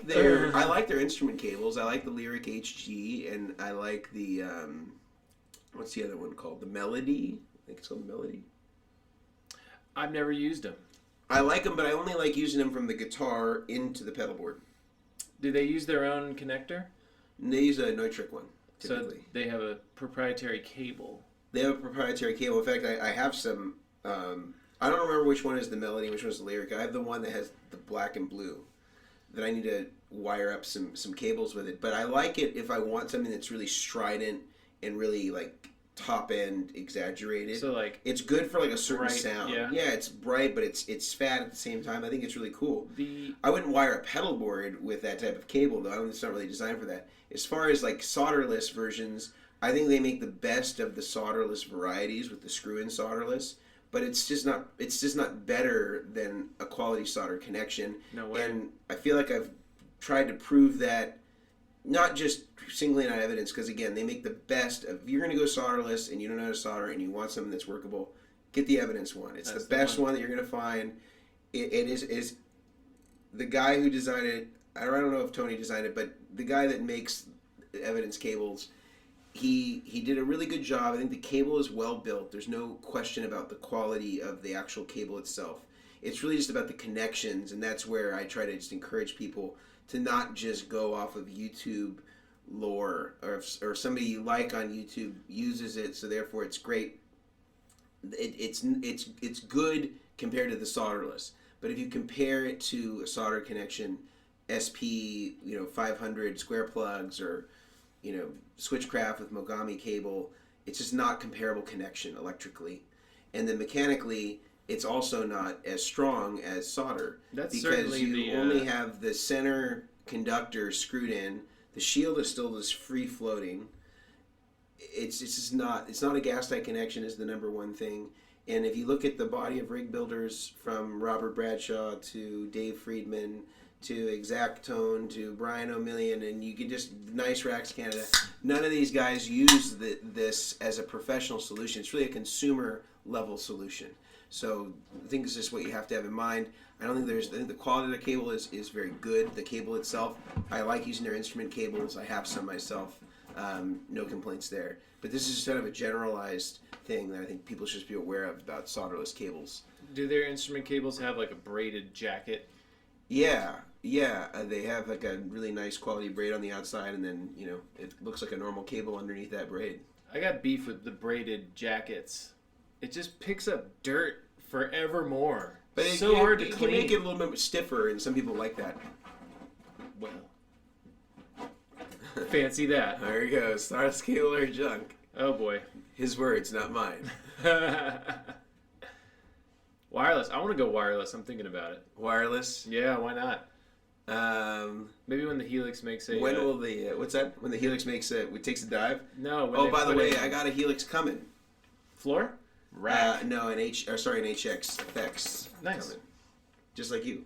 their instrument cables. I like the Lyric HG, and I like the what's the other one called? The Melody. I think it's called Melody. I've never used them. I like them, but I only like using them from the guitar into the pedal board. Do they use their own connector? They use a Neutrik one, typically. So they have a proprietary cable. They have a proprietary cable. In fact, I have some... I don't remember which one is the Melody, which one is the Lyric. I have the one that has the black and blue that I need to wire up some cables with it. But I like it if I want something that's really strident and really like top end exaggerated. So like it's good for like a certain bright, sound. yeah. Yeah, it's bright, but it's fat at the same time. I think it's really cool. the I wouldn't wire a pedal board with that type of cable though. I don't. It's not really designed for that. As far as like solderless versions, I think they make the best of the solderless varieties with the screw-in solderless. But it's just not better than a quality solder connection. No way. And I feel like I've tried to prove that, not just singling out evidence, because again, they make the best of. If you're going to go solderless and you don't know how to solder and you want something that's workable, get the evidence one. It's the best one that you're going to find. It is the guy who designed it. I don't know if Tony designed it, but the guy that makes evidence cables, he did a really good job. I think the cable is well built. There's no question about the quality of the actual cable itself. It's really just about the connections, and that's where I try to just encourage people to not just go off of YouTube lore, or somebody you like on YouTube uses it, so therefore it's great. It's good compared to the solderless, but if you compare it to a solder connection, SP 500 square plugs, or Switchcraft with Mogami cable, it's just not comparable connection electrically, and then mechanically it's also not as strong as solder. That's because you only have the center conductor screwed in. The shield is still just free floating. It's not a gas tie connection is the number one thing. And if you look at the body of rig builders from Robert Bradshaw to Dave Friedman to Exactone to Brian O'Million, and you can just Nice Racks Canada, none of these guys use this as a professional solution. It's really a consumer level solution. So I think this is what you have to have in mind. I think the quality of the cable is very good. The cable itself, I like using their instrument cables. I have some myself. No complaints there. But this is sort of a generalized thing that I think people should be aware of about solderless cables. Do their instrument cables have like a braided jacket? Yeah. They have like a really nice quality braid on the outside, and then it looks like a normal cable underneath that braid. I got beef with the braided jackets. It just picks up dirt forevermore. But it's so hard to it clean. can make it a little bit stiffer, and some people like that. Well, fancy that. There you go. Solderless cable or junk. Oh boy. His words, not mine. Wireless. I want to go wireless. I'm thinking about it. Wireless. Yeah, why not? Maybe when the Helix makes a. When will the what's that? When the Helix takes a dive? No. Oh, by the way, I got a Helix coming. Floor? Rack. No, an HX effects. Nice. Coming. Just like you.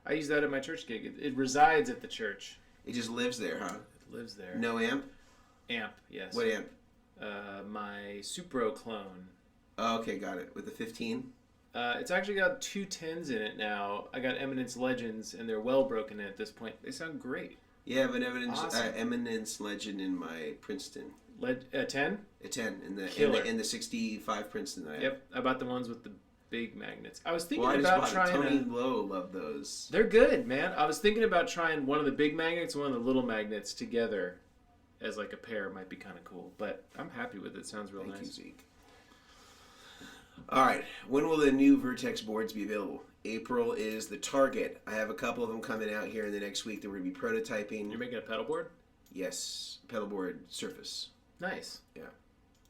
I use that at my church gig. It resides at the church. It just lives there, huh? It lives there. No amp? Amp, yes. What amp? My Supro clone. Oh, okay, got it. With the 15? It's actually got 2 10s in it now. I got Eminence Legends, and they're well broken in at this point. They sound great. Yeah, I have an Awesome. Eminence Legend in my Princeton. A 10? A 10 in the 65 Princeton. Yep, I bought the ones with the big magnets. I was thinking I about just trying. Tony Lowe loved those. They're good, man. I was thinking about trying one of the big magnets, and one of the little magnets together, as like a pair. Might be kind of cool. But I'm happy with it. Sounds real nice. Thank you, Zeke. All right, when will the new Vertex boards be available? April is the target. I have a couple of them coming out here in the next week that we're going to be prototyping. You're making a pedal board? Yes, pedalboard surface. Nice. Yeah,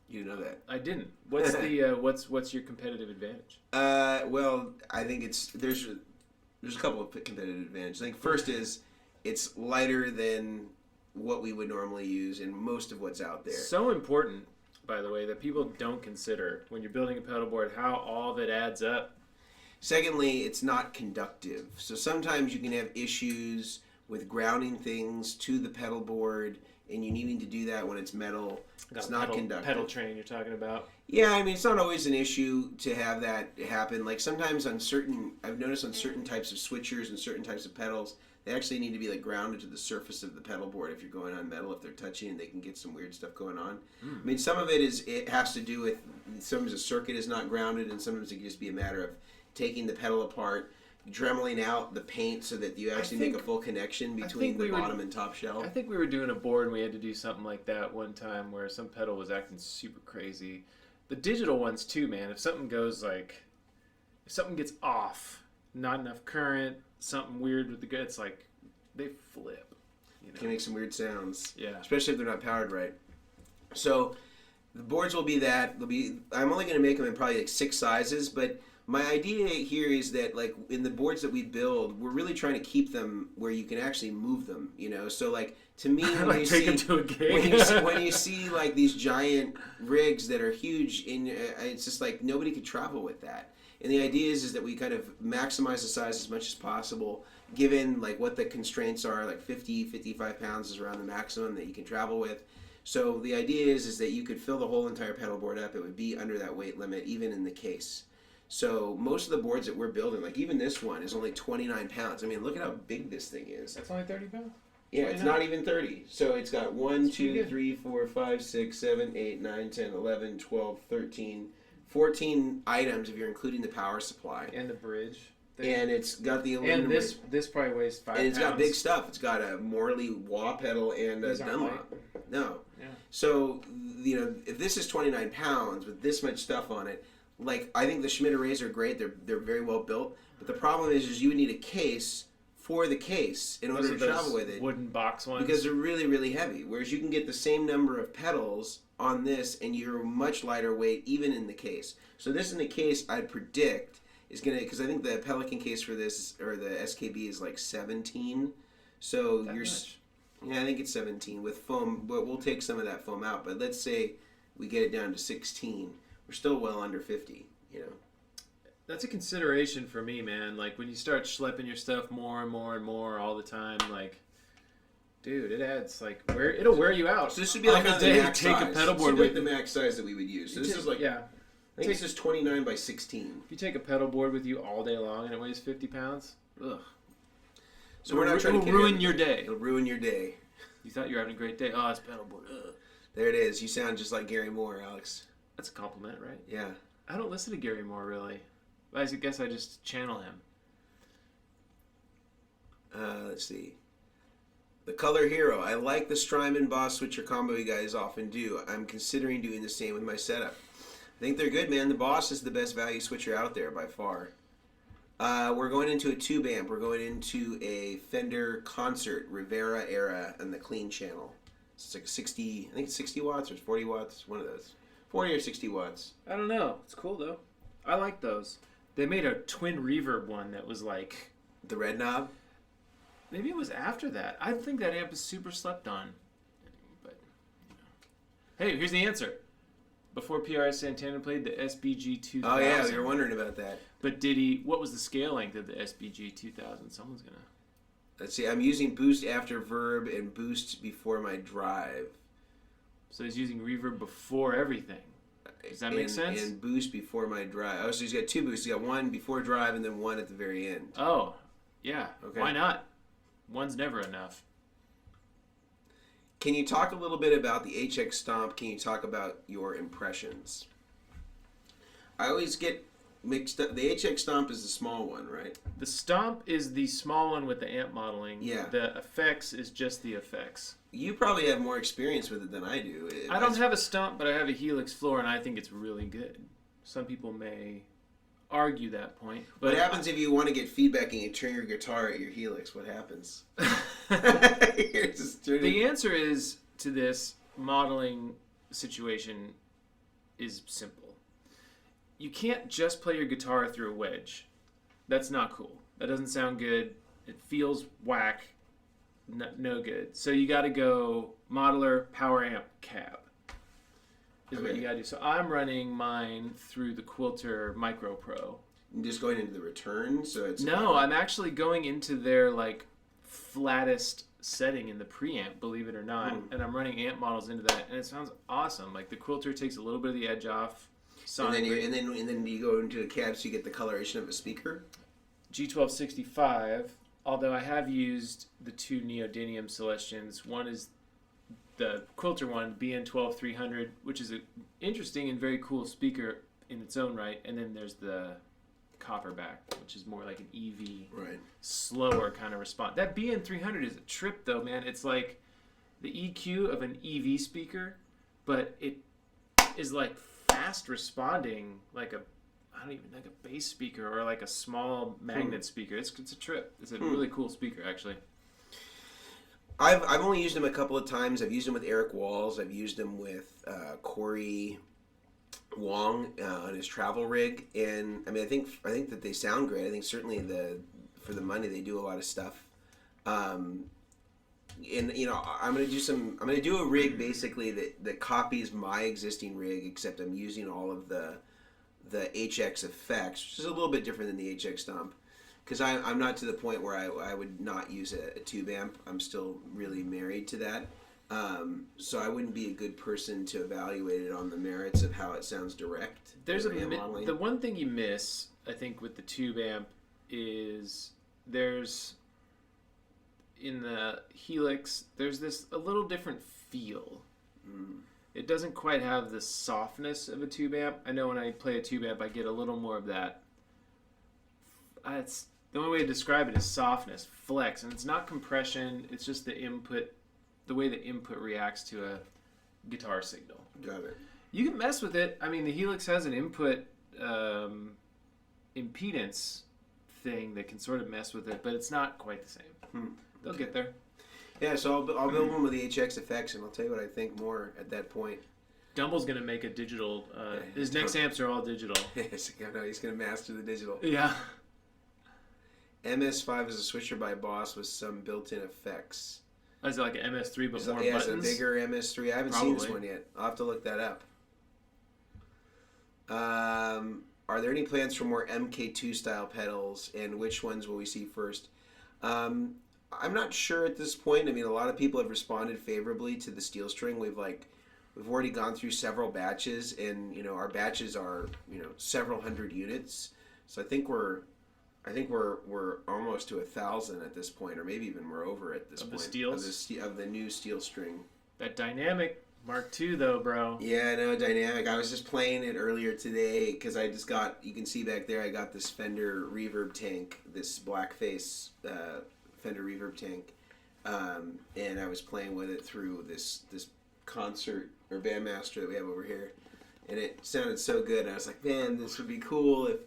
you didn't know that. I didn't. What's the what's your competitive advantage? Well, I think there's a couple of competitive advantages. I think first is it's lighter than what we would normally use in most of what's out there. So important, by the way, that people don't consider when you're building a pedal board how all that adds up. Secondly, it's not conductive. So sometimes you can have issues with grounding things to the pedal board, and you needing to do that when it's metal. It's not conductive. Pedal train you're talking about? Yeah, I mean, it's not always an issue to have that happen. Like sometimes I've noticed on certain types of switchers and certain types of pedals, they actually need to be like grounded to the surface of the pedal board if you're going on metal. If they're touching, and they can get some weird stuff going on. I mean, some of it has to do with sometimes the circuit is not grounded, and sometimes it can just be a matter of taking the pedal apart, dremeling out the paint so that you actually make a full connection between the bottom and top shell. I think we were doing a board and we had to do something like that one time where some pedal was acting super crazy. The digital ones too, man. If something gets off, not enough current, something weird with the it's like they flip. Can make some weird sounds. Yeah. Especially if they're not powered right. So the boards will be that. I'm only going to make them in probably like 6 sizes, but my idea here is that like in the boards that we build, we're really trying to keep them where you can actually move them, you know? So like to me, when like you take see them to a gig. when you see like these giant rigs that are huge, it's just like nobody could travel with that. And the idea is that we kind of maximize the size as much as possible, given like what the constraints are, like 55 pounds is around the maximum that you can travel with. So the idea is that you could fill the whole entire pedal board up. It would be under that weight limit, even in the case. So most of the boards that we're building, like even this one, is only 29 pounds. I mean, look at how big this thing is. That's only 30 pounds? Yeah, it's not even 30. So it's got 1, That's 2, 3, 4, 5, 6, 7, 8, 9, 10, 11, 12, 13, 14 items if you're including the power supply. And the bridge. And it's got the aluminum. And this probably weighs 5 pounds. And it's got big stuff. It's got a Morley wah pedal and a Dumble. No. Yeah. So, you know, if this is 29 pounds with this much stuff on it, like, I think the Schmidt arrays are great. They're very well built. But the problem is you would need a case for the case in order to travel with it. Wooden box ones. Because they're really, really heavy. Whereas you can get the same number of pedals on this and you're much lighter weight even in the case. So this in the case, I'd predict, is going to, because I think the Pelican case for this, or the SKB, is like 17. So that you're... much? Yeah, I think it's 17 with foam, but we'll take some of that foam out. But let's say we get it down to 16. We're still well under 50, you know. That's a consideration for me, man. Like, when you start schlepping your stuff more and more and more all the time, like, dude, it adds, like, it'll wear you out. So this would be like on on a the day max to take size. a pedal This board would be with like the max size that we would use. So this is like, yeah. I think this is 29 by 16. If you take a pedal board with you all day long and it weighs 50 pounds, ugh. So we're not trying to ruin your day. It'll ruin your day. You thought you were having a great day. Oh, it's pedal board. Ugh. There it is. You sound just like Gary Moore, Alex. That's a compliment, right? Yeah. I don't listen to Gary Moore, really. I guess I just channel him. Let's see. The Color Hero. I like the Strymon Boss switcher combo you guys often do. I'm considering doing the same with my setup. I think they're good, man. The Boss is the best value switcher out there by far. We're going into a tube amp. We're going into a Fender Concert Rivera era and the clean channel. It's like 60, I think it's 60 watts or 40 watts, one of those. 40 or 60 watts. I don't know. It's cool, though. I like those. They made a twin reverb one that was like... The red knob? Maybe it was after that. I think that amp is super slept on. But, you know. Hey, here's the answer. Before PRS Santana played the SBG 2000. Oh, yeah, you were wondering about that. But what was the scale length of the SBG 2000? Someone's going to... Let's see, I'm using boost after verb and boost before my drive. So he's using reverb before everything. Does that make sense? And boost before my drive. Oh, so he's got 2 boosts. He's got one before drive and then one at the very end. Oh, yeah. Okay. Why not? One's never enough. Can you talk a little bit about the HX Stomp? Can you talk about your impressions? I always get mixed up. The HX Stomp is the small one, right? The Stomp is the small one with the amp modeling. Yeah. The Effects is just the effects. You probably have more experience with it than I do. I don't have a Stomp, but I have a Helix floor, and I think it's really good. Some people may argue that point. But what happens if you want to get feedback and you turn your guitar at your Helix? What happens? The answer is to this modeling situation is simple. You can't just play your guitar through a wedge. That's not cool. That doesn't sound good. It feels whack. No good. So you got to go modeler, power amp, cab. Is what you got to do. So I'm running mine through the Quilter Micro Pro. I'm just going into the return, so it's... No, I'm actually going into their like flattest setting in the preamp, believe it or not, and I'm running amp models into that, and it sounds awesome. Like the Quilter takes a little bit of the edge off. And then you go into a cab so you get the coloration of a speaker. G1265. Although I have used the 2 neodymium Celestions. One is the Quilter one, BN12300, which is an interesting and very cool speaker in its own right. And then there's the Copperback, which is more like an EV, right, slower kind of response. That BN300 is a trip, though, man. It's like the EQ of an EV speaker, but it is like fast responding, like a bass speaker or like a small magnet speaker. It's a trip. It's a really cool speaker, actually. I've only used them a couple of times. I've used them with Eric Walls. I've used them with Corey Wong on his travel rig, and I mean I think that they sound great. I think certainly for the money they do a lot of stuff. And you know I'm gonna do a rig basically that copies my existing rig, except I'm using all of the HX effects, which is a little bit different than the HX Stomp. Because I'm not to the point where I would not use a tube amp. I'm still really married to that. So I wouldn't be a good person to evaluate it on the merits of how it sounds direct. The one thing you miss, I think, with the tube amp is in the Helix, there's a little different feel. It doesn't quite have the softness of a tube amp. I know when I play a tube amp, I get a little more of that. The only way to describe it is softness, flex, and it's not compression. It's just the input, the way the input reacts to a guitar signal. Got it. You can mess with it. I mean, the Helix has an input impedance thing that can sort of mess with it, but it's not quite the same. They'll get there. Yeah, so I'll build one with the HX effects, and I'll tell you what I think more at that point. Dumble's going to make a digital. His next amps are all digital. Yes, no, he's going to master the digital. Yeah. MS5 is a switcher by Boss with some built-in effects. Is it like an MS3 but more buttons? buttons? Yeah, it's a bigger MS3. I haven't seen this one yet. I'll have to look that up. Are there any plans for more MK2 style pedals, and which ones will we see first? I'm not sure at this point. I mean, a lot of people have responded favorably to the steel string. We've already gone through several batches, and our batches are several hundred units. So I think we're almost to 1,000 at this point, or maybe even we're over at this point. Of the steels? Of the new steel string. That dynamic Mark II though, bro. Yeah, no, dynamic. I was just playing it earlier today because I just got, you can see back there, I got this Fender reverb tank, this blackface Fender reverb tank, and I was playing with it through this concert or bandmaster that we have over here, and it sounded so good. I was like, man, this would be cool if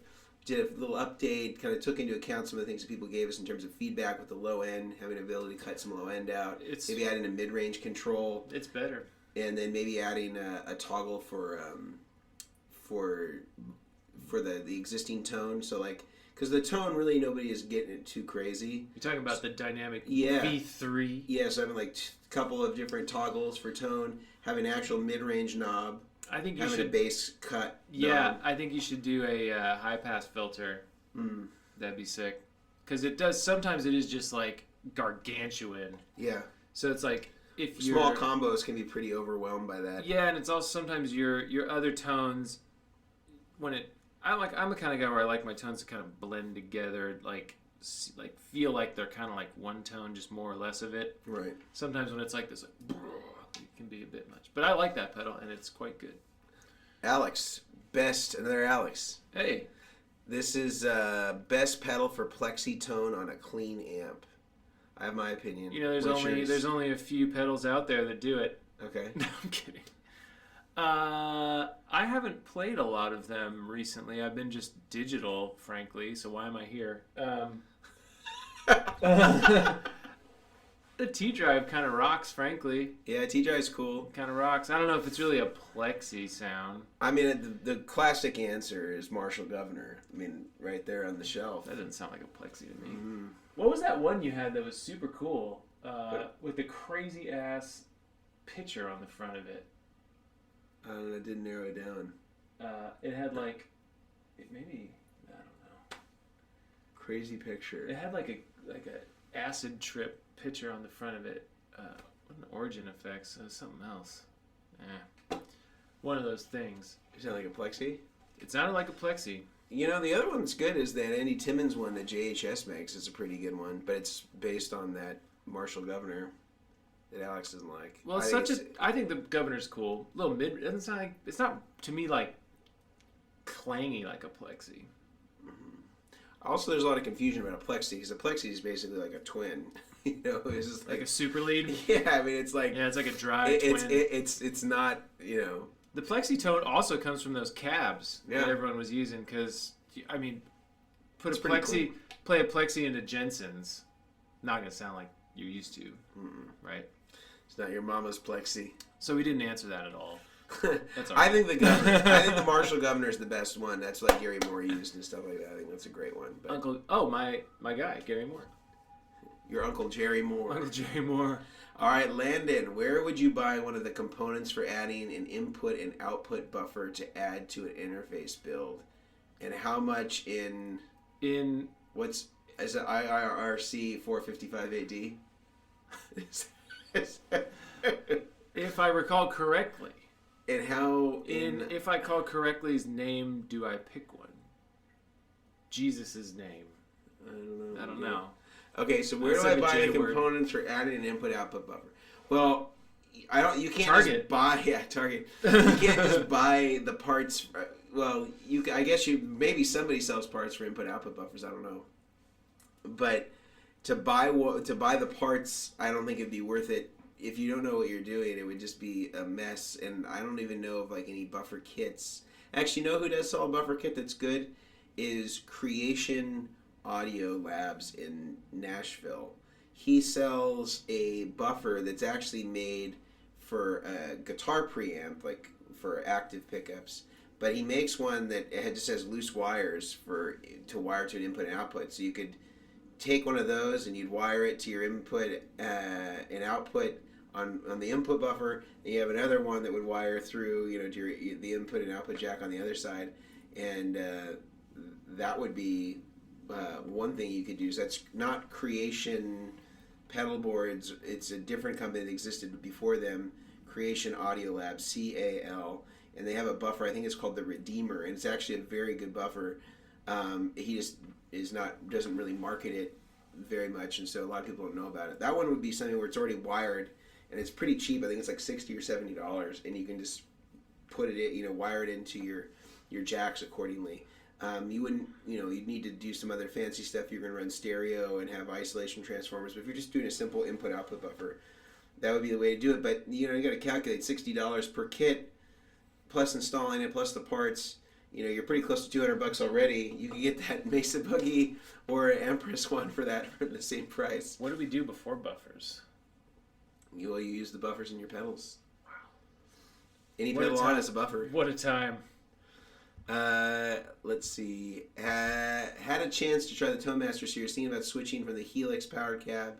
did a little update, kind of took into account some of the things that people gave us in terms of feedback with the low end, having the ability to cut some low end out, maybe adding a mid-range control. It's better. And then maybe adding a toggle for the existing tone. So because the tone really nobody is getting it too crazy. You're talking about the dynamic V3. Yeah, so having a couple of different toggles for tone, having an actual mid-range knob. I think you having should a bass cut. Yeah, knob. I think you should do a high pass filter. That'd be sick. Because it does. Sometimes it is just gargantuan. Yeah. So it's if small combos can be pretty overwhelmed by that. Yeah, and it's also sometimes your other tones I'm the kind of guy where I like my tones to kind of blend together, feel like they're kind of one tone, just more or less of it. Right. Sometimes when it's this, it can be a bit much. But I like that pedal, and it's quite good. Alex, another Alex. Hey. This is best pedal for plexi tone on a clean amp. I have my opinion. There's only a few pedals out there that do it. Okay. No, I'm kidding. I haven't played a lot of them recently. I've been just digital, frankly, so why am I here? The T-Drive kind of rocks, frankly. Yeah, T-Drive's cool. Kind of rocks. I don't know if it's really a plexi sound. I mean, the classic answer is Marshall Governor. I mean, right there on the shelf. That doesn't sound like a plexi to me. Mm-hmm. What was that one you had that was super cool with the crazy-ass picture on the front of it? I didn't narrow it down. It had maybe, I don't know. Crazy picture. It had a acid trip picture on the front of it. What an Origin Effects. It was something else. One of those things. It sounded like a plexi? It sounded like a plexi. The other one's good is that Andy Timmons one that JHS makes. It's a pretty good one, but it's based on that Marshall Governor that Alex doesn't like. Well, I think the Governor's cool. A little mid. It doesn't sound it's not to me clangy like a plexi. Mm-hmm. Also, there's a lot of confusion about a plexi because a plexi is basically like a twin. It's just like a super lead. Yeah, I mean it's it's like a dry twin. It's not The plexi tone also comes from those cabs that everyone was using because play a plexi into Jensen's, not gonna sound like you're used to, right? It's not your mama's plexi. So we didn't answer that at all. That's all I right. think the Marshall Governor is the best one. That's what Gary Moore used and stuff like that. I think that's a great one. But My guy, Gary Moore. Your Uncle Jerry Moore. Uncle Jerry Moore. All right, Landon, where would you buy one of the components for adding an input and output buffer to add to an interface build? And how much in what's is it IRRC 455 AD? If I recall correctly. And how if I call correctly his name, do I pick one? Jesus' name. I don't know. Okay, so where do I buy the components for adding an input-output buffer? Well, you can't Target. just buy. Yeah, Target. You can't just buy the parts. Well, I guess maybe somebody sells parts for input-output buffers. I don't know. But to buy the parts, I don't think it'd be worth it. If you don't know what you're doing, it would just be a mess. And I don't even know of like any buffer kits. Actually, you know who does sell a buffer kit that's good? Is Creation Audio Labs in Nashville. He sells a buffer that's actually made for a guitar preamp, like for active pickups. But he makes one that just has loose wires to wire to an input and output. So you could take one of those and you'd wire it to your input and output on the input buffer. And you have another one that would wire through, to the input and output jack on the other side, and that would be one thing you could use. That's not Creation Pedalboards. It's a different company that existed before them. Creation Audio Lab, CAL, and they have a buffer. I think it's called the Redeemer, and it's actually a very good buffer. He just doesn't really market it very much, and so a lot of people don't know about it. That one would be something where it's already wired, and it's pretty cheap. I think it's like $60 or $70, and you can just put it in, wire it into your jacks accordingly. You wouldn't, you'd need to do some other fancy stuff. You're going to run stereo and have isolation transformers. But if you're just doing a simple input-output buffer, that would be the way to do it. But, you got to calculate $60 per kit, plus installing it, plus the parts. You're pretty close to $200 already. You can get that Mesa Buggy or an Empress one for the same price. What do we do before buffers? You use the buffers in your pedals. Wow. Any pedal on is a buffer. What a time. Let's see. Had a chance to try the Tone Master series, thinking about switching from the Helix Power Cab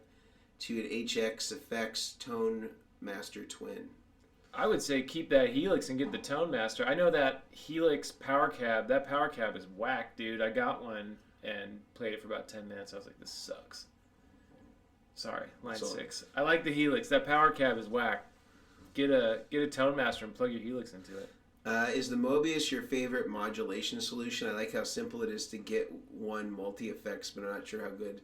to an HX Effects Tone Master Twin. I would say keep that Helix and get the Tone Master. I know that Helix Power Cab, that Power Cab is whack, dude. I got one and played it for about 10 minutes. I was like, this sucks. Sorry, line 6. I like the Helix. That Power Cab is whack. Get a Tone Master and plug your Helix into it. Is the Mobius your favorite modulation solution? I like how simple it is to get one multi-effects, but I'm not sure how good.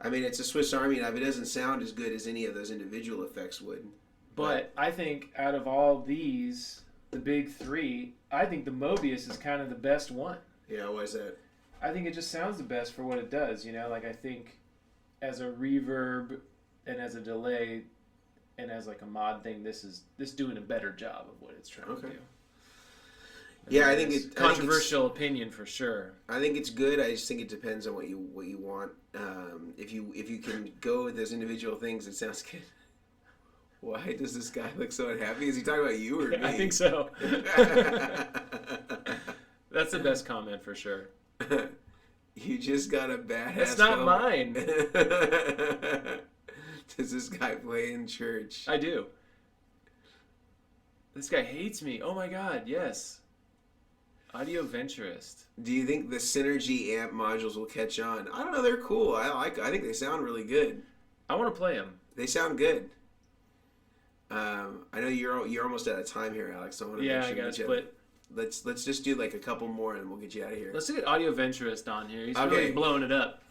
I mean, it's a Swiss Army knife. It doesn't sound as good as any of those individual effects would. But I think out of all these, the big three, I think the Mobius is kind of the best one. Yeah, why is that? I think it just sounds the best for what it does, Like, I think as a reverb and as a delay and as like a mod thing, this doing a better job of what it's trying to do. Yeah, I think it's controversial opinion for sure. I think it's good. I just think it depends on what you want. If you can go with those individual things, it sounds good. Why does this guy look so unhappy? Is he talking about you or me? I think so. That's the best comment for sure. You just got a badass. It's not mine. Does this guy play in church? I do. This guy hates me. Oh my god, yes. Audio Venturist. Do you think the Synergy amp modules will catch on? I don't know. They're cool. I think they sound really good. I want to play them. They sound good. I know you're almost out of time here, Alex. So I want to make sure I gotta split. Let's just do like a couple more and we'll get you out of here. Let's get Audio Venturist on here. He's really blowing it up.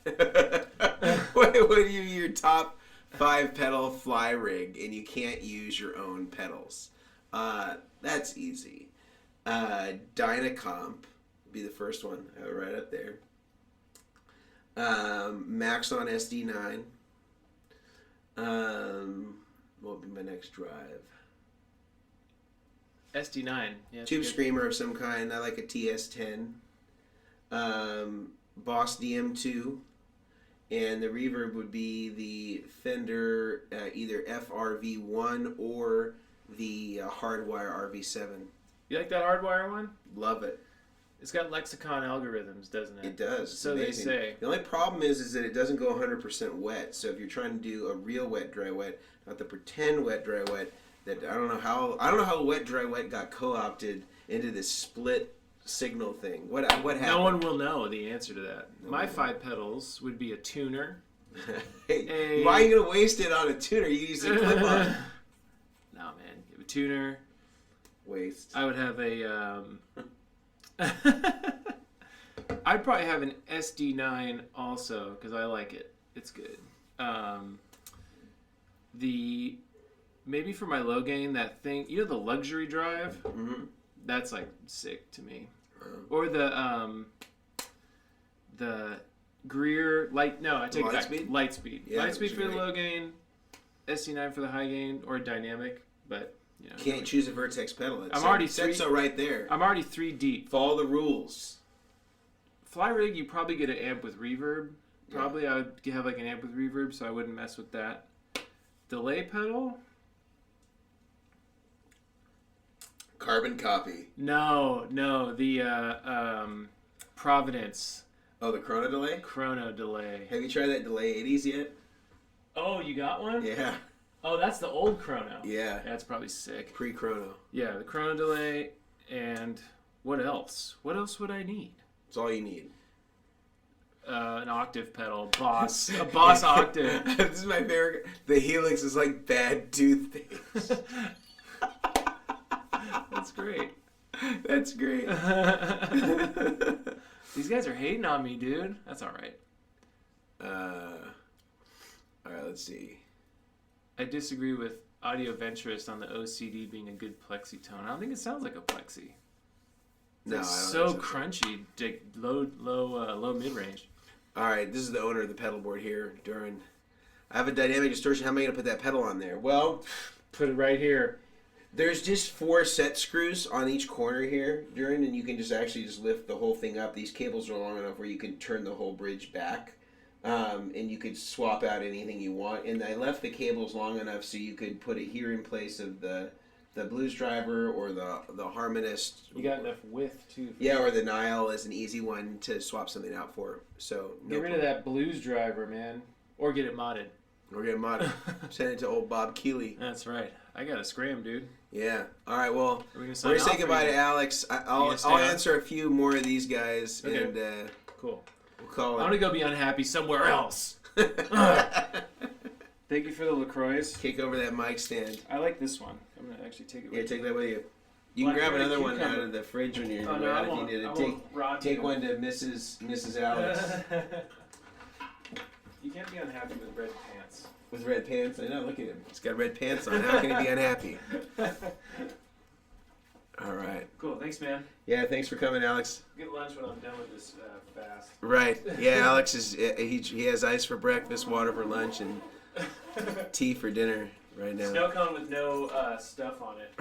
What are your top 5 pedal fly rig and you can't use your own pedals? That's easy. Dynacomp would be the first one. Right up there. Maxon SD9. What would be my next drive? SD9. Yeah, Tube Screamer of some kind. I like a TS10. Boss DM2. and the reverb would be the Fender either FRV1 or the Hardwire RV7. You like that Hardwire one? Love it. It's got lexicon algorithms, doesn't it? It does. It's so amazing. They say. The only problem is that it doesn't go 100% wet. So if you're trying to do a real wet dry wet, not the pretend wet dry wet, that I don't know how wet dry wet got co-opted into this split signal thing. What happened? No one will know the answer to that. My 5 pedals would be a tuner. Hey, why are you gonna waste it on a tuner? You use a clip-on. No, man. A tuner. Waste. I would have a. I'd probably have an SD9 also because I like it. It's good. Maybe for my low gain, that thing, you know, the luxury drive. Mm-hmm. That's like sick to me. Or the Greer light. No, I take it back. Lightspeed. Yeah, Lightspeed for the low gain, SD9 for the high gain, or dynamic. But you know, can't choose a Vertex pedal. I'm already so right there. I'm already 3 deep. Follow the rules. Fly rig, you probably get an amp with reverb. Probably I would have like an amp with reverb, so I wouldn't mess with that. Delay pedal. Carbon copy. No, the Providence. Oh, the Chrono delay? Chrono delay. Have you tried that delay 80s yet? Oh, you got one? Yeah. Oh, that's the old Chrono. Yeah. That's probably sick. Pre-Chrono. Yeah, the Chrono delay, and what else? What else would I need? That's all you need. An octave pedal, Boss. A Boss octave. This is my favorite. The Helix is like bad toothpaste. That's great. That's great. These guys are hating on me, dude. That's all right. All right, let's see. I disagree with Audio Venturist on the OCD being a good plexi tone. I don't think it sounds like a plexi. It's No, like I don't so think so. crunchy, low mid range. All right, this is the owner of the Pedalboard here, Duran. I have a dynamic distortion. How am I going to put that pedal on there? Well, put it right here. There's just 4 set screws on each corner here, Duran, and you can just actually just lift the whole thing up. These cables are long enough where you can turn the whole bridge back, and you could swap out anything you want. And I left the cables long enough so you could put it here in place of the blues driver or the harmonist. You got enough width too. Yeah, or the Nile is an easy one to swap something out for. So get rid of that blues driver, man, or get it modded. We're getting modded. Send it to old Bob Keeley. That's right. I got a scram, dude. Yeah. All right. Well, we're gonna say goodbye to Alex. I'll answer a few more of these guys, okay. And cool. We'll call it. I'm gonna go be unhappy somewhere else. Thank you for the LaCroix. Kick over that mic stand. I like this one. I'm gonna actually take it with me. Yeah, take that with you. You can grab another one out of the fridge when you're out if you need to. Take one to Mrs. Alex. You can't be unhappy with red pants. With red pants? I know, look at him. He's got red pants on. How can he be unhappy? All right. Cool, thanks, man. Yeah, thanks for coming, Alex. Get lunch when I'm done with this fast. Right. Yeah, Alex is he has ice for breakfast, water for lunch, and tea for dinner right now. Snow cone with no stuff on it.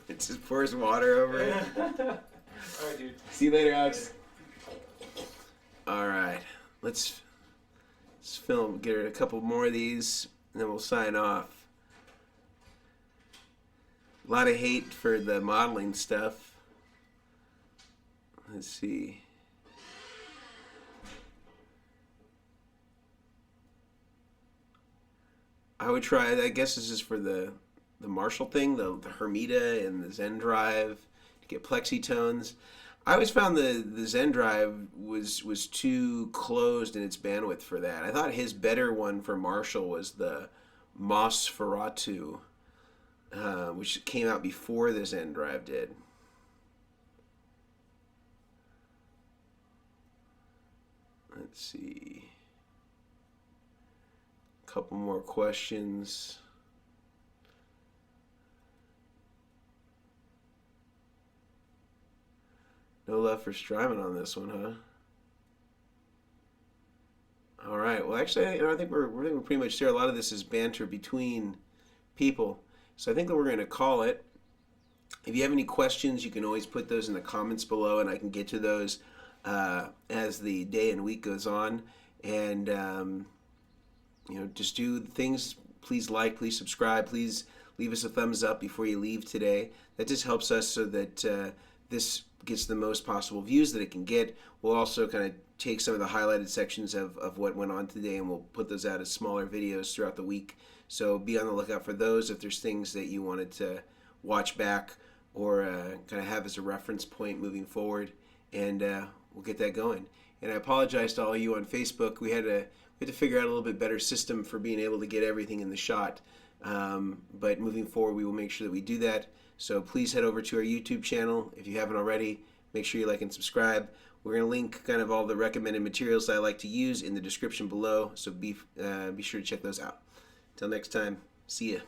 It just pours water over it. All right, dude. See you later, Alex. All right. Let's get a couple more of these, and then we'll sign off. A lot of hate for the modeling stuff. Let's see. I would try, I guess this is for the Marshall thing, the Hermida and the Zen Drive to get plexi tones. I always found the Zen Drive was too closed in its bandwidth for that. I thought his better one for Marshall was the Mosferatu, which came out before the Zen Drive did. Let's see. A couple more questions. No love for Strymon on this one, huh? All right. Well, actually, I think we're pretty much there. A lot of this is banter between people, so I think that we're going to call it. If you have any questions, you can always put those in the comments below, and I can get to those as the day and week goes on. and just do things. Please like, please subscribe, please leave us a thumbs up before you leave today. That just helps us so that this gets the most possible views that it can get. We'll also kind of take some of the highlighted sections of what went on today, and we'll put those out as smaller videos throughout the week. So be on the lookout for those if there's things that you wanted to watch back or kind of have as a reference point moving forward, and we'll get that going. And I apologize to all of you on Facebook. We had to figure out a little bit better system for being able to get everything in the shot. But moving forward, we will make sure that we do that. So please head over to our YouTube channel if you haven't already. Make sure you like and subscribe. We're going to link kind of all the recommended materials that I like to use in the description below. So be sure to check those out. Until next time, see ya.